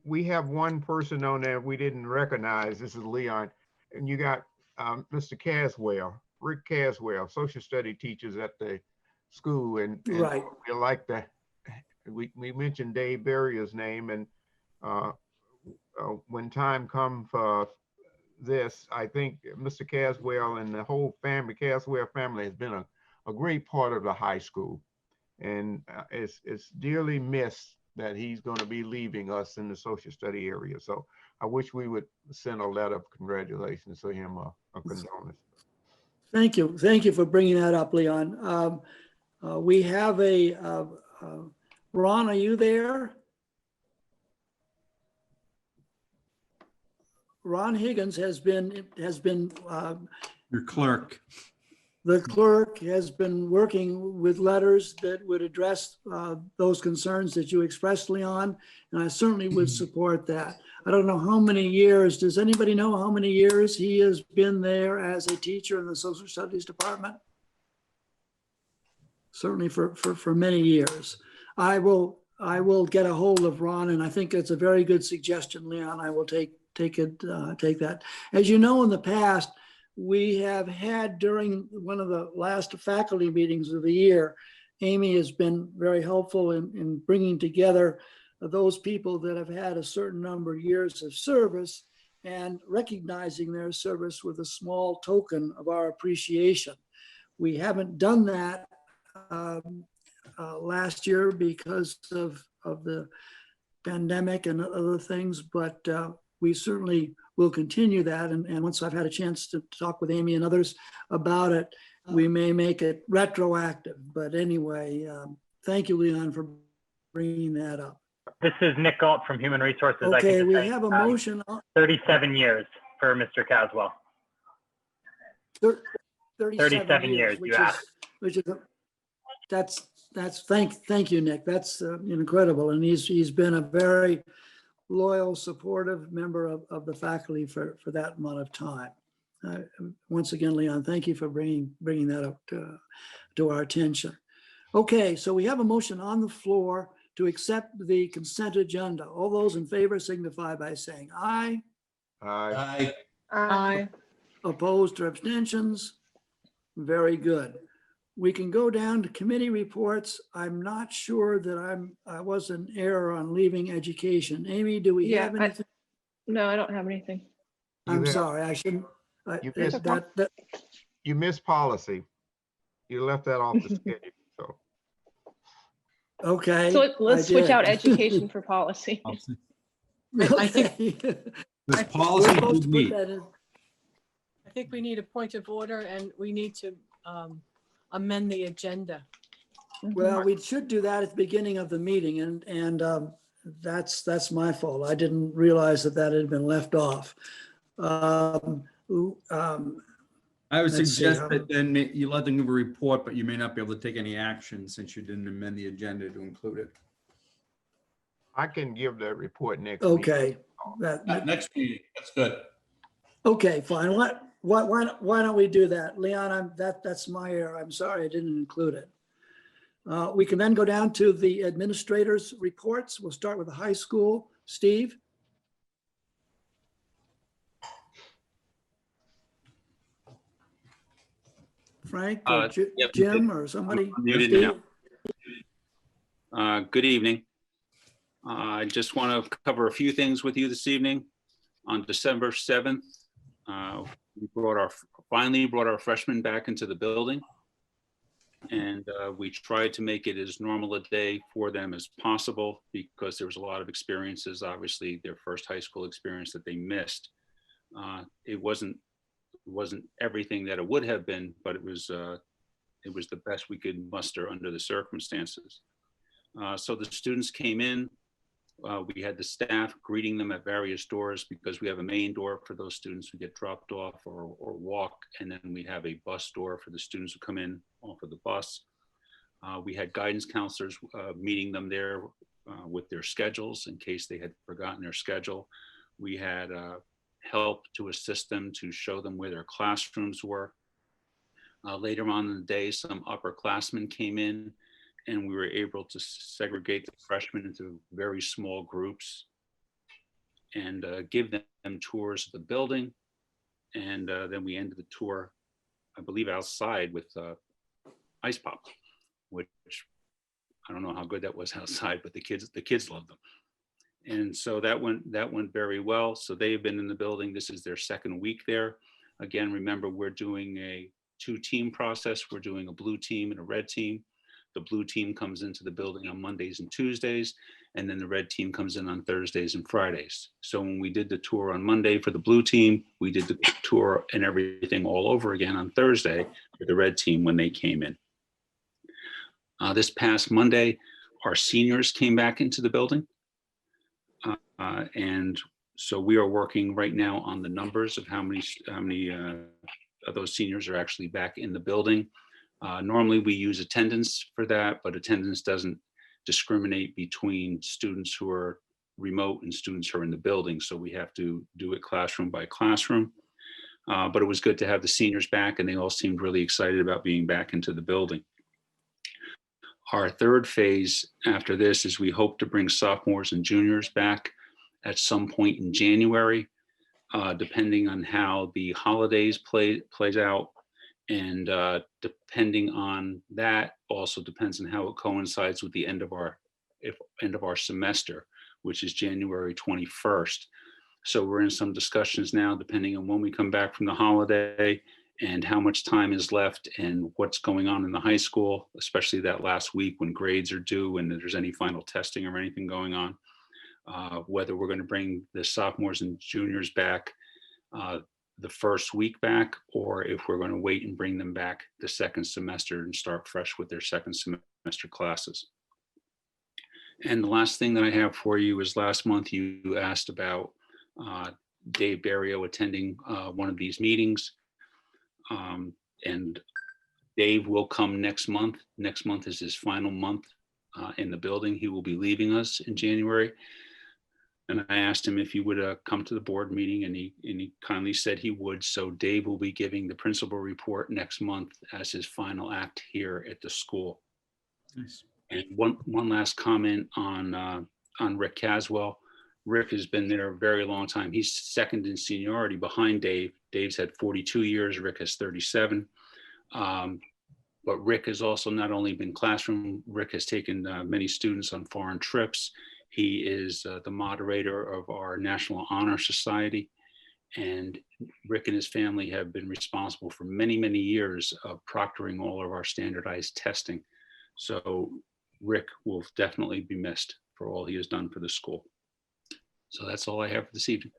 We have one person on there we didn't recognize. This is Leon. And you got Mr. Caswell, Rick Caswell, social study teachers at the school. And Right. we like that. We mentioned Dave Berrier's name, and when time comes for this, I think Mr. Caswell and the whole family, Caswell family, has been a great part of the high school. And it's dearly missed that he's going to be leaving us in the social study area. So I wish we would send a letter of congratulations to him, a condolence. Thank you. Thank you for bringing that up, Leon. We have Ron, are you there? Ron Higgins has been Your clerk. the clerk has been working with letters that would address those concerns that you expressed, Leon, and I certainly would support that. I don't know how many years, does anybody know how many years he has been there as a teacher in the social studies department? Certainly for many years. I will get a hold of Ron, and I think it's a very good suggestion, Leon. I will take that. As you know, in the past, we have had during one of the last faculty meetings of the year, Amy has been very helpful in bringing together those people that have had a certain number of years of service and recognizing their service with a small token of our appreciation. We haven't done that last year because of the pandemic and other things, but we certainly will continue that. And once I've had a chance to talk with Amy and others about it, we may make it retroactive. But anyway, thank you, Leon, for bringing that up. This is Nick Galt from Human Resources. I Okay, can we just say, have a motion. 37 years for Mr. Caswell. 37 years, which you asked. Thank you, Nick. That's incredible. And he's been a very loyal, supportive member of the faculty for that amount of time. Once again, Leon, thank you for bringing that up to our attention. Okay, so we have a motion on the floor to accept the consent agenda. All those in favor signify by saying aye. Aye. Aye. Opposed or abstentions? Very good. We can go down to committee reports. I'm not sure that I was in error on leaving education. Amy, do we have anything? No, I don't have anything. I'm sorry, I shouldn't. You missed policy. You left that off the schedule, so. Okay. So let's switch out education for policy. I think This policy would meet. I think we need a point of order and we need to amend the agenda. Well, we should do that at the beginning of the meeting, and that's my fault. I didn't realize that had been left off. I would Let's see, suggest that then you let them give a report, but you may not be able to take any action since you didn't amend the agenda to include it. I can give that report next week. Okay. Next meeting, that's good. Okay, fine. Why don't we do that? Leon, that's my error. I'm sorry I didn't include it. We can then go down to the administrators' reports. We'll start with the high school. Steve? Frank or Yep. Jim or somebody? I'm muted Steve? now. Good evening. I just want to cover a few things with you this evening. On December 7th, we finally brought our freshmen back into the building. And we tried to make it as normal a day for them as possible because there was a lot of experiences, obviously their first high school experience that they missed. It wasn't everything that it would have been, but it was the best we could muster under the circumstances. So the students came in. We had the staff greeting them at various doors because we have a main door for those students who get dropped off or walk, and then we have a bus door for the students who come in off of the bus. We had guidance counselors meeting them there with their schedules in case they had forgotten their schedule. We had help to assist them to show them where their classrooms were. Later on in the day, some upperclassmen came in, and we were able to segregate the freshmen into very small groups and give them tours of the building. And then we ended the tour, I believe, outside with ice pop, which I don't know how good that was outside, but the kids loved them. And so that went very well. So they've been in the building. This is their second week there. Again, remember, we're doing a 2-team process. We're doing a blue team and a red team. The blue team comes into the building on Mondays and Tuesdays, and then the red team comes in on Thursdays and Fridays. So when we did the tour on Monday for the blue team, we did the tour and everything all over again on Thursday for the red team when they came in. This past Monday, our seniors came back into the building. And so we are working right now on the numbers of how many of those seniors are actually back in the building. Normally we use attendance for that, but attendance doesn't discriminate between students who are remote and students who are in the building. So we have to do it classroom by classroom. But it was good to have the seniors back, and they all seemed really excited about being back into the building. Our third phase after this is we hope to bring sophomores and juniors back at some point in January, depending on how the holidays plays out. And depending on that also depends on how it coincides with the end of our semester, which is January 21st. So we're in some discussions now, depending on when we come back from the holiday and how much time is left and what's going on in the high school, especially that last week when grades are due and if there's any final testing or anything going on, whether we're going to bring the sophomores and juniors back the first week back, or if we're going to wait and bring them back the second semester and start fresh with their second semester classes. And the last thing that I have for you is last month you asked about Dave Barrio attending one of these meetings. And Dave will come next month. Next month is his final month in the building. He will be leaving us in January. And I asked him if he would come to the board meeting, and he kindly said he would. So Dave will be giving the principal report next month as his final act here at the school. Nice. And one last comment on Rick Caswell. Rick has been there a very long time. He's second in seniority behind Dave. Dave's had 42 years, Rick has 37. But Rick has also not only been classroom, Rick has taken many students on foreign trips. He is the moderator of our National Honor Society. And Rick and his family have been responsible for many, many years of proctoring all of our standardized testing. So Rick will definitely be missed for all he has done for the school. So that's all I have for this evening.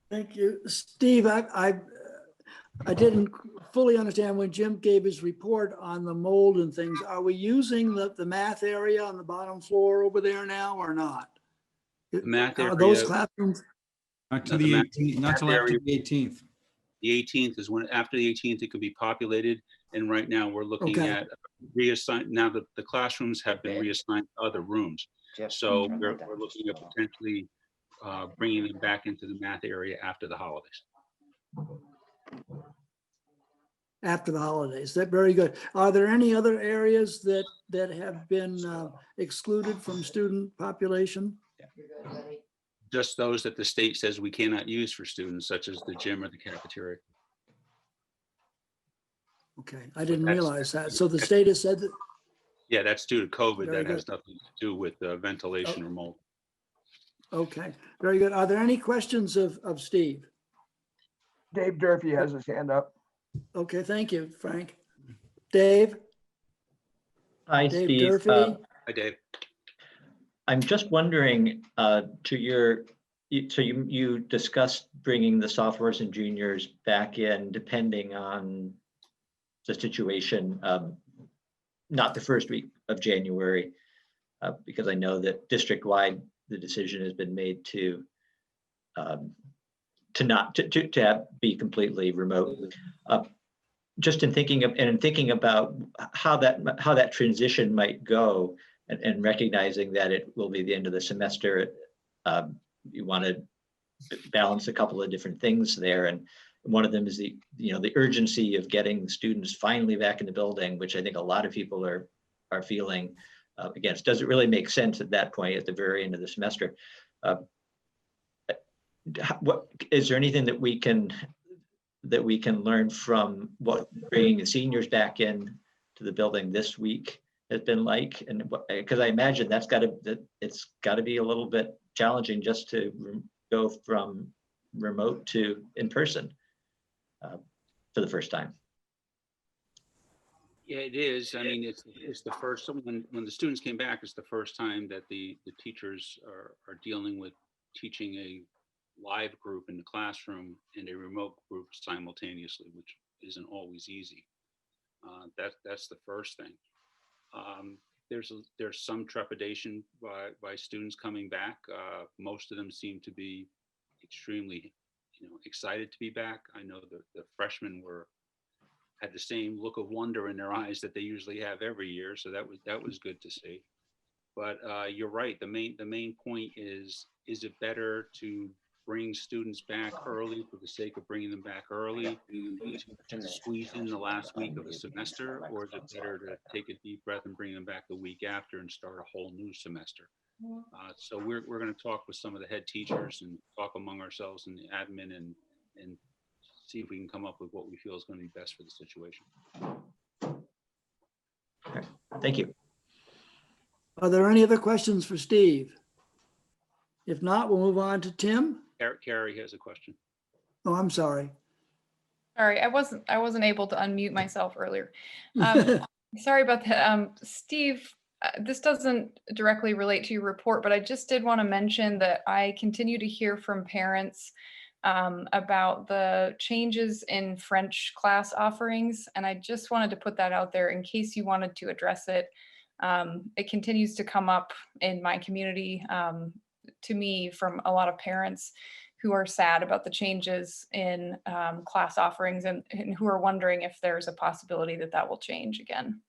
Thank you. Steve, I didn't fully understand when Jim gave his report on the mold and things. Are we using the math area on the bottom floor over there now or not? The math area, are those classrooms? Not till the 18th, not till after the 18th. The 18th is when, after the 18th, it can be populated. And right now we're looking at reassign. Now that the classrooms have been reassigned to other rooms. So we're looking at potentially bringing them back into the math area after the holidays. After the holidays, that's very good. Are there any other areas that have been excluded from student population? Just those that the state says we cannot use for students, such as the gym or the cafeteria. Okay, I didn't realize that. So the state has said that. Yeah, that's due to COVID. Very That has good. nothing to do with ventilation or mold. Okay, very good. Are there any questions of Steve? Dave Durfee has his hand up. Okay, thank you, Frank. Dave? Hi, Dave Steve. Durfee? Hi, Dave. I'm just wondering, so you discussed bringing the sophomores and juniors back in depending on the situation, not the first week of January, because I know that district-wide, the decision has been made to be completely remote. Just in thinking about how that transition might go, and recognizing that it will be the end of the semester, you want to balance a couple of different things there, and one of them is the urgency of getting students finally back in the building, which I think a lot of people are feeling against. Does it really make sense at that point, at the very end of the semester? What is there anything that we can learn from what bringing the seniors back in to the building this week has been like? And because I imagine it's got to be a little bit challenging just to go from remote to in person for the first time. Yeah, it is. I mean, it's the first, when the students came back, it's the first time that the teachers are dealing with teaching a live group in the classroom and a remote group simultaneously, which isn't always easy. That's the first thing. There's some trepidation by students coming back. Most of them seem to be extremely, excited to be back. I know the freshmen had the same look of wonder in their eyes that they usually have every year, so that was good to see. But you're right. The main point is it better to bring students back early for the sake of bringing them back early to squeeze in the last week of the semester, or is it better to take a deep breath and bring them back the week after and start a whole new semester? So we're going to talk with some of the head teachers and talk among ourselves and the admin and see if we can come up with what we feel is going to be best for the situation. Okay. Thank you. Are there any other questions for Steve? If not, we'll move on to Tim. Carrie has a question. Oh, I'm sorry. Sorry, I wasn't able to unmute myself earlier. Sorry about that. Steve, this doesn't directly relate to your report, but I just did want to mention that I continue to hear from parents about the changes in French class offerings. And I just wanted to put that out there in case you wanted to address it. It continues to come up in my community to me from a lot of parents who are sad about the changes in class offerings and who are wondering if there's a possibility that will change again.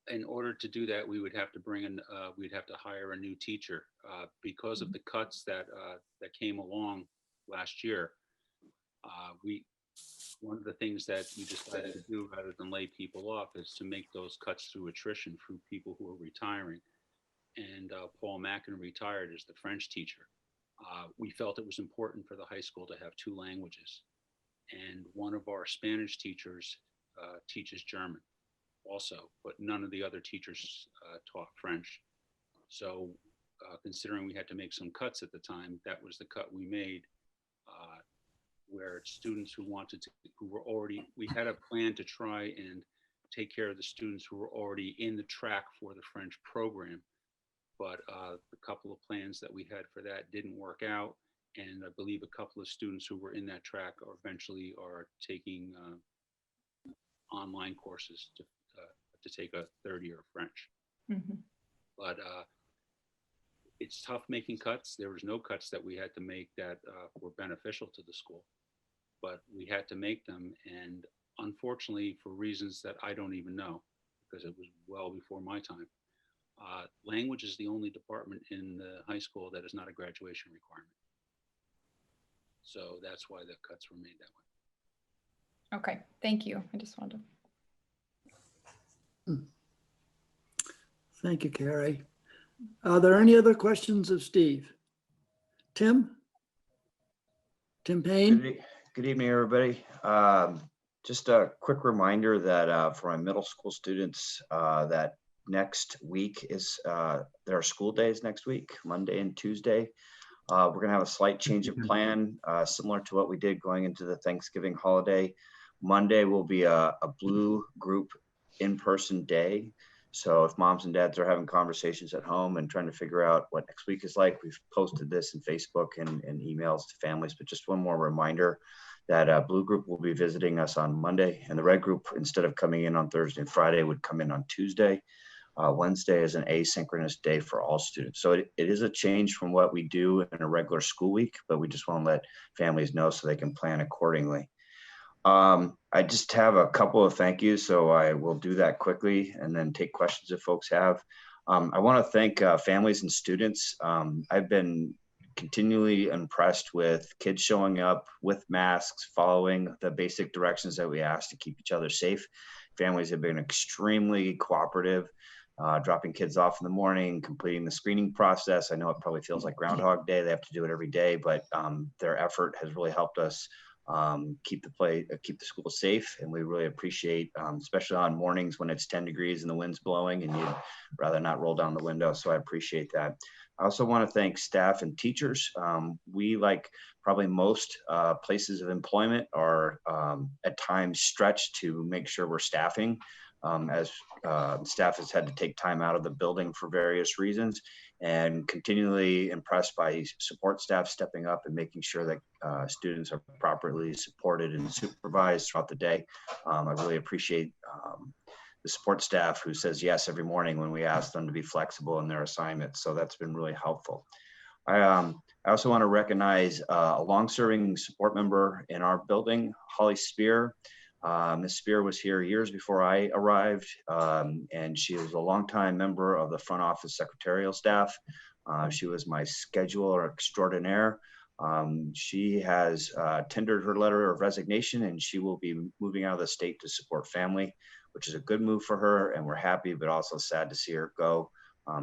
In order to do that, we would have to we'd have to hire a new teacher because of the cuts that came along last year. One of the things that we decided to do rather than lay people off is to make those cuts through attrition through people who are retiring. And Paul Mackin retired as the French teacher. We felt it was important for the high school to have two languages. And one of our Spanish teachers teaches German also, but none of the other teachers taught French. So considering we had to make some cuts at the time, that was the cut we made, where students we had a plan to try and take care of the students who were already in the track for the French program. But a couple of plans that we had for that didn't work out. And I believe a couple of students who were in that track eventually are taking online courses to take a third year of French. Mm-hmm. But it's tough making cuts. There was no cuts that we had to make that were beneficial to the school, but we had to make them. And unfortunately, for reasons that I don't even know, because it was well before my time, language is the only department in the high school that is not a graduation requirement. So that's why the cuts were made that way. Okay, thank you. I just wanted to. Thank you, Carrie. Are there any other questions of Steve? Tim? Tim Payne? Good evening, everybody. Just a quick reminder that for my middle school students, that next week is there are school days next week, Monday and Tuesday. We're gonna have a slight change of plan, similar to what we did going into the Thanksgiving holiday. Monday will be a blue group in-person day. So if moms and dads are having conversations at home and trying to figure out what next week is like, we've posted this in Facebook and emails to families. But just one more reminder that blue group will be visiting us on Monday, and the red group, instead of coming in on Thursday and Friday, would come in on Tuesday. Wednesday is an asynchronous day for all students. So it is a change from what we do in a regular school week, but we just want to let families know so they can plan accordingly. I just have a couple of thank yous, so I will do that quickly and then take questions if folks have. I want to thank families and students. I've been continually impressed with kids showing up with masks, following the basic directions that we ask to keep each other safe. Families have been extremely cooperative, dropping kids off in the morning, completing the screening process. I know it probably feels like Groundhog Day. They have to do it every day, but their effort has really helped us keep the school safe, and we really appreciate, especially on mornings when it's 10 degrees and the wind's blowing and you'd rather not roll down the window. So I appreciate that. I also want to thank staff and teachers. We, like probably most places of employment, are at times stretched to make sure we're staffing, as staff has had to take time out of the building for various reasons, and continually impressed by support staff stepping up and making sure that students are properly supported and supervised throughout the day. I really appreciate the support staff who says yes every morning when we ask them to be flexible in their assignments. So that's been really helpful. I also want to recognize a long-serving support member in our building, Holly Spear. Ms. Spear was here years before I arrived, and she was a longtime member of the front office secretarial staff. She was my scheduler extraordinaire. She has tendered her letter of resignation, and she will be moving out of the state to support family, which is a good move for her, and we're happy, but also sad to see her go.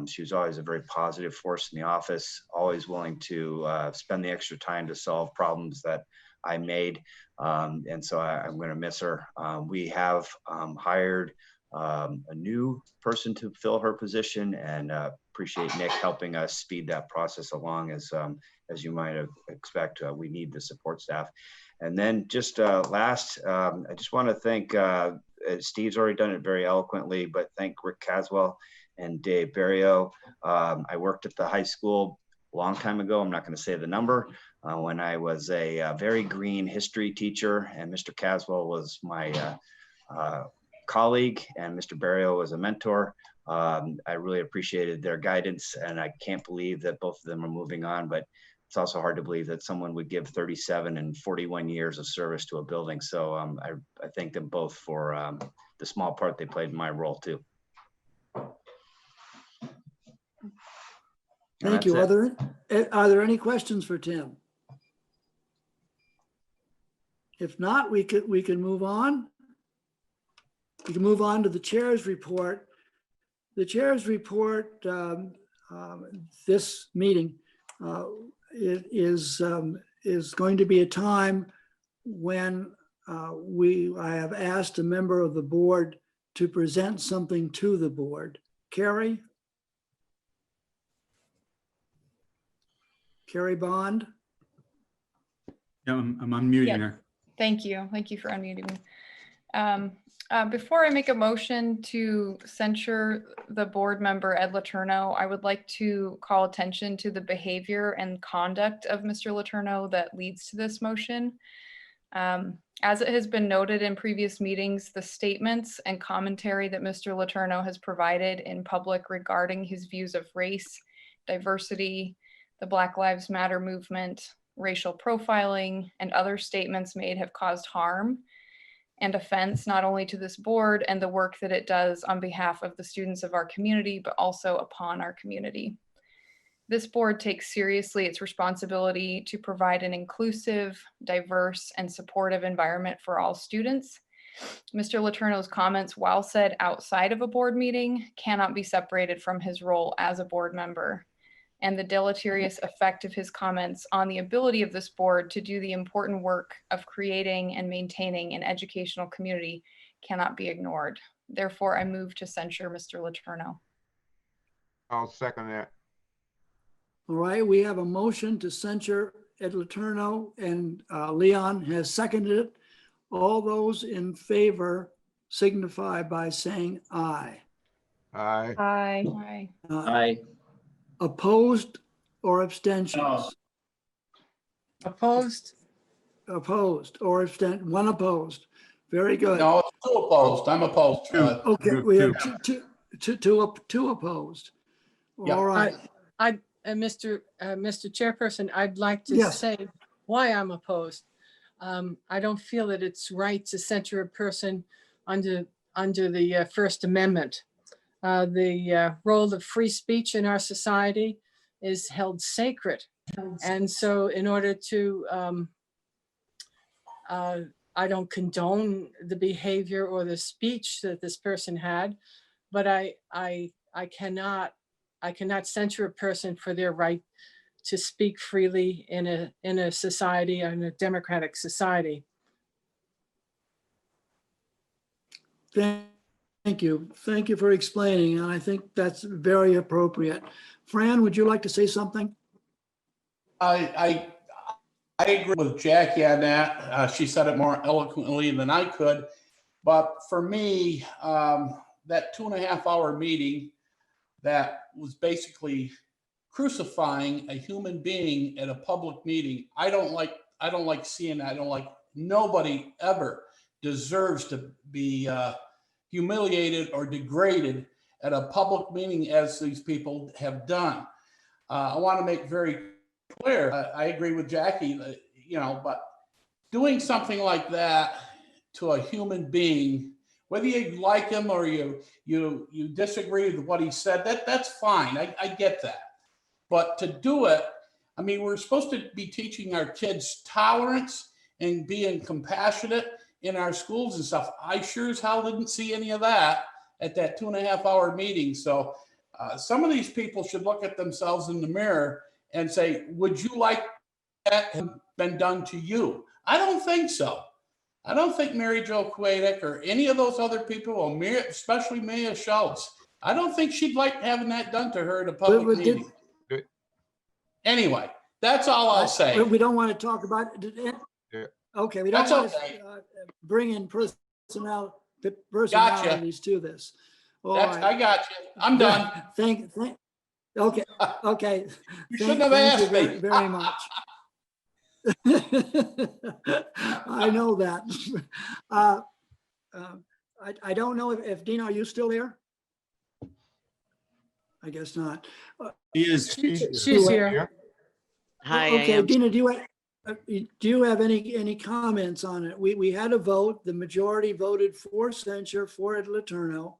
She was always a very positive force in the office, always willing to spend the extra time to solve problems that I made. And so I'm going to miss her. We have hired a new person to fill her position, and appreciate Nick helping us speed that process along. As you might expect, we need the support staff. And then just last, I just want to thank, Steve's already done it very eloquently, but thank Rick Caswell and Dave Barrio. I worked at the high school a long time ago. I'm not going to say the number. When I was a very green history teacher, and Mr. Caswell was my colleague, and Mr. Barrio was a mentor. I really appreciated their guidance, and I can't believe that both of them are moving on, but it's also hard to believe that someone would give 37 and 41 years of service to a building. So I thank them both for the small part they played in my role too. Thank you. Are there any questions for Tim? If not, we can move on. We can move on to the chair's report. The chair's report, this meeting, it is going to be a time when I have asked a member of the board to present something to the board. Carrie? Carrie Bond? Yeah, I'm unmuting her. Thank you. Thank you for unmuting me. Before I make a motion to censure the board member, Ed Letourneau, I would like to call attention to the behavior and conduct of Mr. Letourneau that leads to this motion. As it has been noted in previous meetings, the statements and commentary that Mr. Letourneau has provided in public regarding his views of race, diversity, the Black Lives Matter movement, racial profiling, and other statements made have caused harm and offense not only to this board and the work that it does on behalf of the students of our community, but also upon our community. This board takes seriously its responsibility to provide an inclusive, diverse, and supportive environment for all students. Mr. Letourneau's comments, while said outside of a board meeting, cannot be separated from his role as a board member. And the deleterious effect of his comments on the ability of this board to do the important work of creating and maintaining an educational community cannot be ignored. Therefore, I move to censure Mr. Letourneau. I'll second that. All right, we have a motion to censure Ed Letourneau, and Leon has seconded it. All those in favor signify by saying aye. Aye. Aye. Aye. Aye. Opposed or abstentions? Opposed? Opposed or abstent, one opposed. Very good. No, it's two opposed. I'm opposed. Okay, we have two opposed. Yeah. All right. Mr. Chairperson, I'd like to Yes. say why I'm opposed. I don't feel that it's right to censure a person under the First Amendment. The role of free speech in our society is held sacred. And so in order to, I don't condone the behavior or the speech that this person had, but I cannot censure a person for their right to speak freely in a society, in a democratic society. Thank you. Thank you for explaining, and I think that's very appropriate. Fran, would you like to say something? I agree with Jackie on that. She said it more eloquently than I could. But for me, that 2.5-hour meeting that was basically crucifying a human being at a public meeting, I don't like seeing that. I don't like, nobody ever deserves to be humiliated or degraded at a public meeting as these people have done. I want to make very clear, I agree with Jackie, but doing something like that to a human being, whether you like him or you disagree with what he said, that's fine. I get that. But to do it, I mean, we're supposed to be teaching our kids tolerance and being compassionate in our schools and stuff. I sure as hell didn't see any of that at that 2.5-hour meeting. So some of these people should look at themselves in the mirror and say, would you like that to have been done to you? I don't think so. I don't think Mary Jo Kwadek or any of those other people, or especially Mia Schultz, I don't think she'd like having that done to her at a public meeting. Anyway, that's all I'll say. We don't want to talk about it. Okay, we don't That's want okay. to bring in personalities to this. All right. I got you. I'm done. Okay. You shouldn't have asked me. Very much. I know that. I don't know if Dina, are you still here? I guess not. He is. She's here. Hi, I Okay, am. Dina, do you have any comments on it? We had a vote. The majority voted for censure for Ed Letourneau.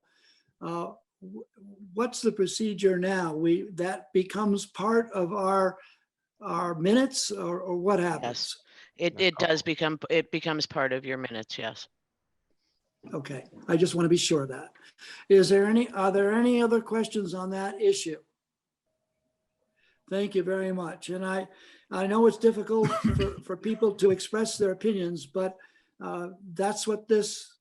What's the procedure now? That becomes part of our minutes, or what happens? Yes, it becomes part of your minutes. Yes. Okay, I just want to be sure of that. Are there any other questions on that issue? Thank you very much. And I know it's difficult for people to express their opinions, but that's what this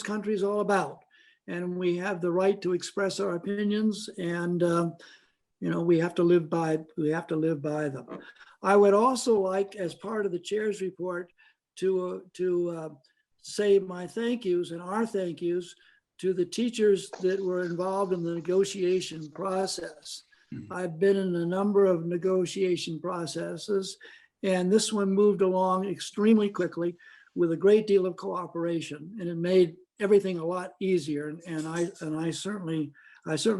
country is all about. And we have the right to express our opinions, and we have to live by them. I would also like, as part of the chair's report, to say my thank yous and our thank yous to the teachers that were involved in the negotiation process. I've been in a number of negotiation processes, and this one moved along extremely quickly with a great deal of cooperation, and it made everything a lot easier. And I certainly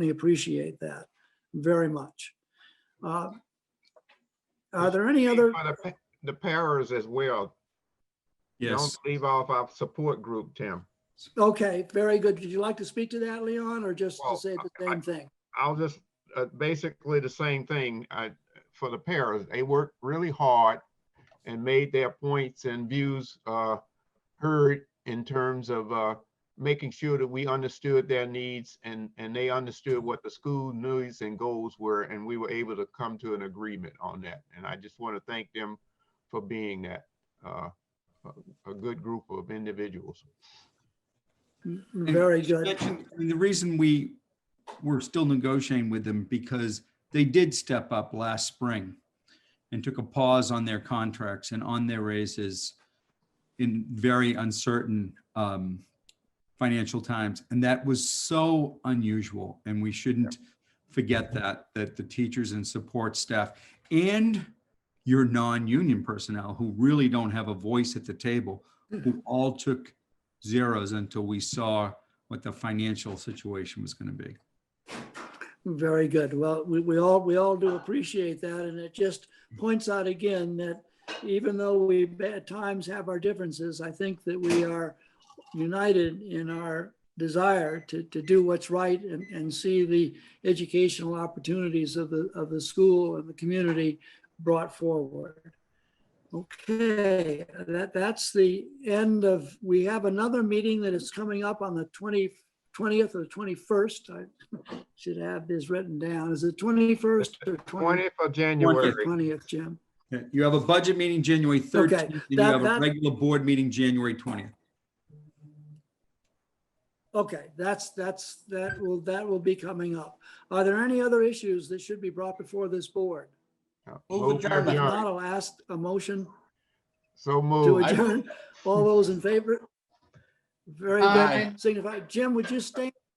appreciate that very much. Are there any other? The paras as well. Yes. Don't leave off our support group, Tim. Okay, very good. Did you like to speak to that, Leon, or just to say the same thing? I'll just basically the same thing for the paras. They worked really hard and made their points and views heard in terms of making sure that we understood their needs and they understood what the school needs and goals were, and we were able to come to an agreement on that. And I just want to thank them for being that a good group of individuals. Very good. And the reason we're still negotiating with them, because they did step up last spring and took a pause on their contracts and on their raises in very uncertain financial times. And that was so unusual. And we shouldn't forget that the teachers and support staff and your non-union personnel who really don't have a voice at the table, who all took zeros until we saw what the financial situation was going to be. Very good. Well, we all do appreciate that. And it just points out again that even though we at times have our differences, I think that we are united in our desire to do what's right and see the educational opportunities of the school and the community brought forward. Okay, that's the end of, we have another meeting that is coming up on the 20th or 21st. I should have this written down. Is it 21st or 20th of January? 20th, Jim. Yeah, you have a budget meeting January 13th, Okay, and you have a regular board meeting January 20th. Okay, that will be coming up. Are there any other issues that should be brought before this board? Move adjournment. If not, I'll ask a motion So to moved. adjourn. All those in favor? Very Aye. good. Signify. Jim, would you stay